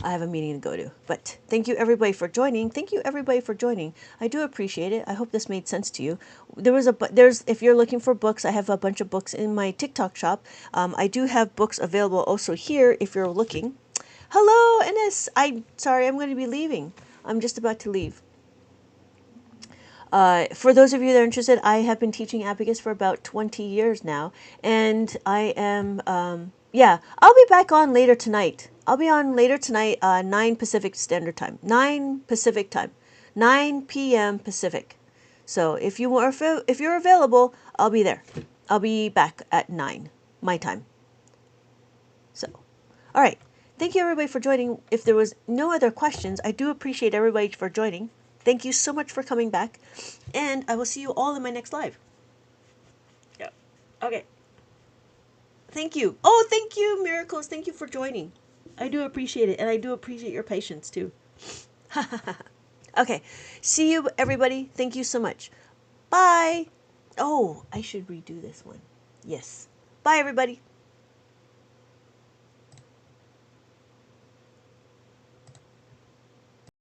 I have a meeting to go to, but thank you everybody for joining. Thank you everybody for joining. I do appreciate it. I hope this made sense to you. If you're looking for books, I have a bunch of books in my TikTok shop. I do have books available also here if you're looking. Hello, Ines. I'm sorry, I'm going to be leaving. I'm just about to leave. For those of you that are interested, I have been teaching Abacus for about 20 years now, and I am, I'll be back on later tonight. I'll be on later tonight, 9 Pacific Standard Time, 9 Pacific Time, 9 p.m. Pacific. So if you're available, I'll be there. I'll be back at 9, my time. So, All right. Thank you, everybody, for joining. If there was no other questions, I do appreciate everybody for joining. Thank you so much for coming back. And I will see you all in my next live. Yeah. Okay. Thank you. Oh, thank you, Miracles. Thank you for joining. I do appreciate it. And I do appreciate your patience, too. Okay. See you, everybody. Thank you so much. Bye. Oh, I should redo this one. Yes. Bye, everybody.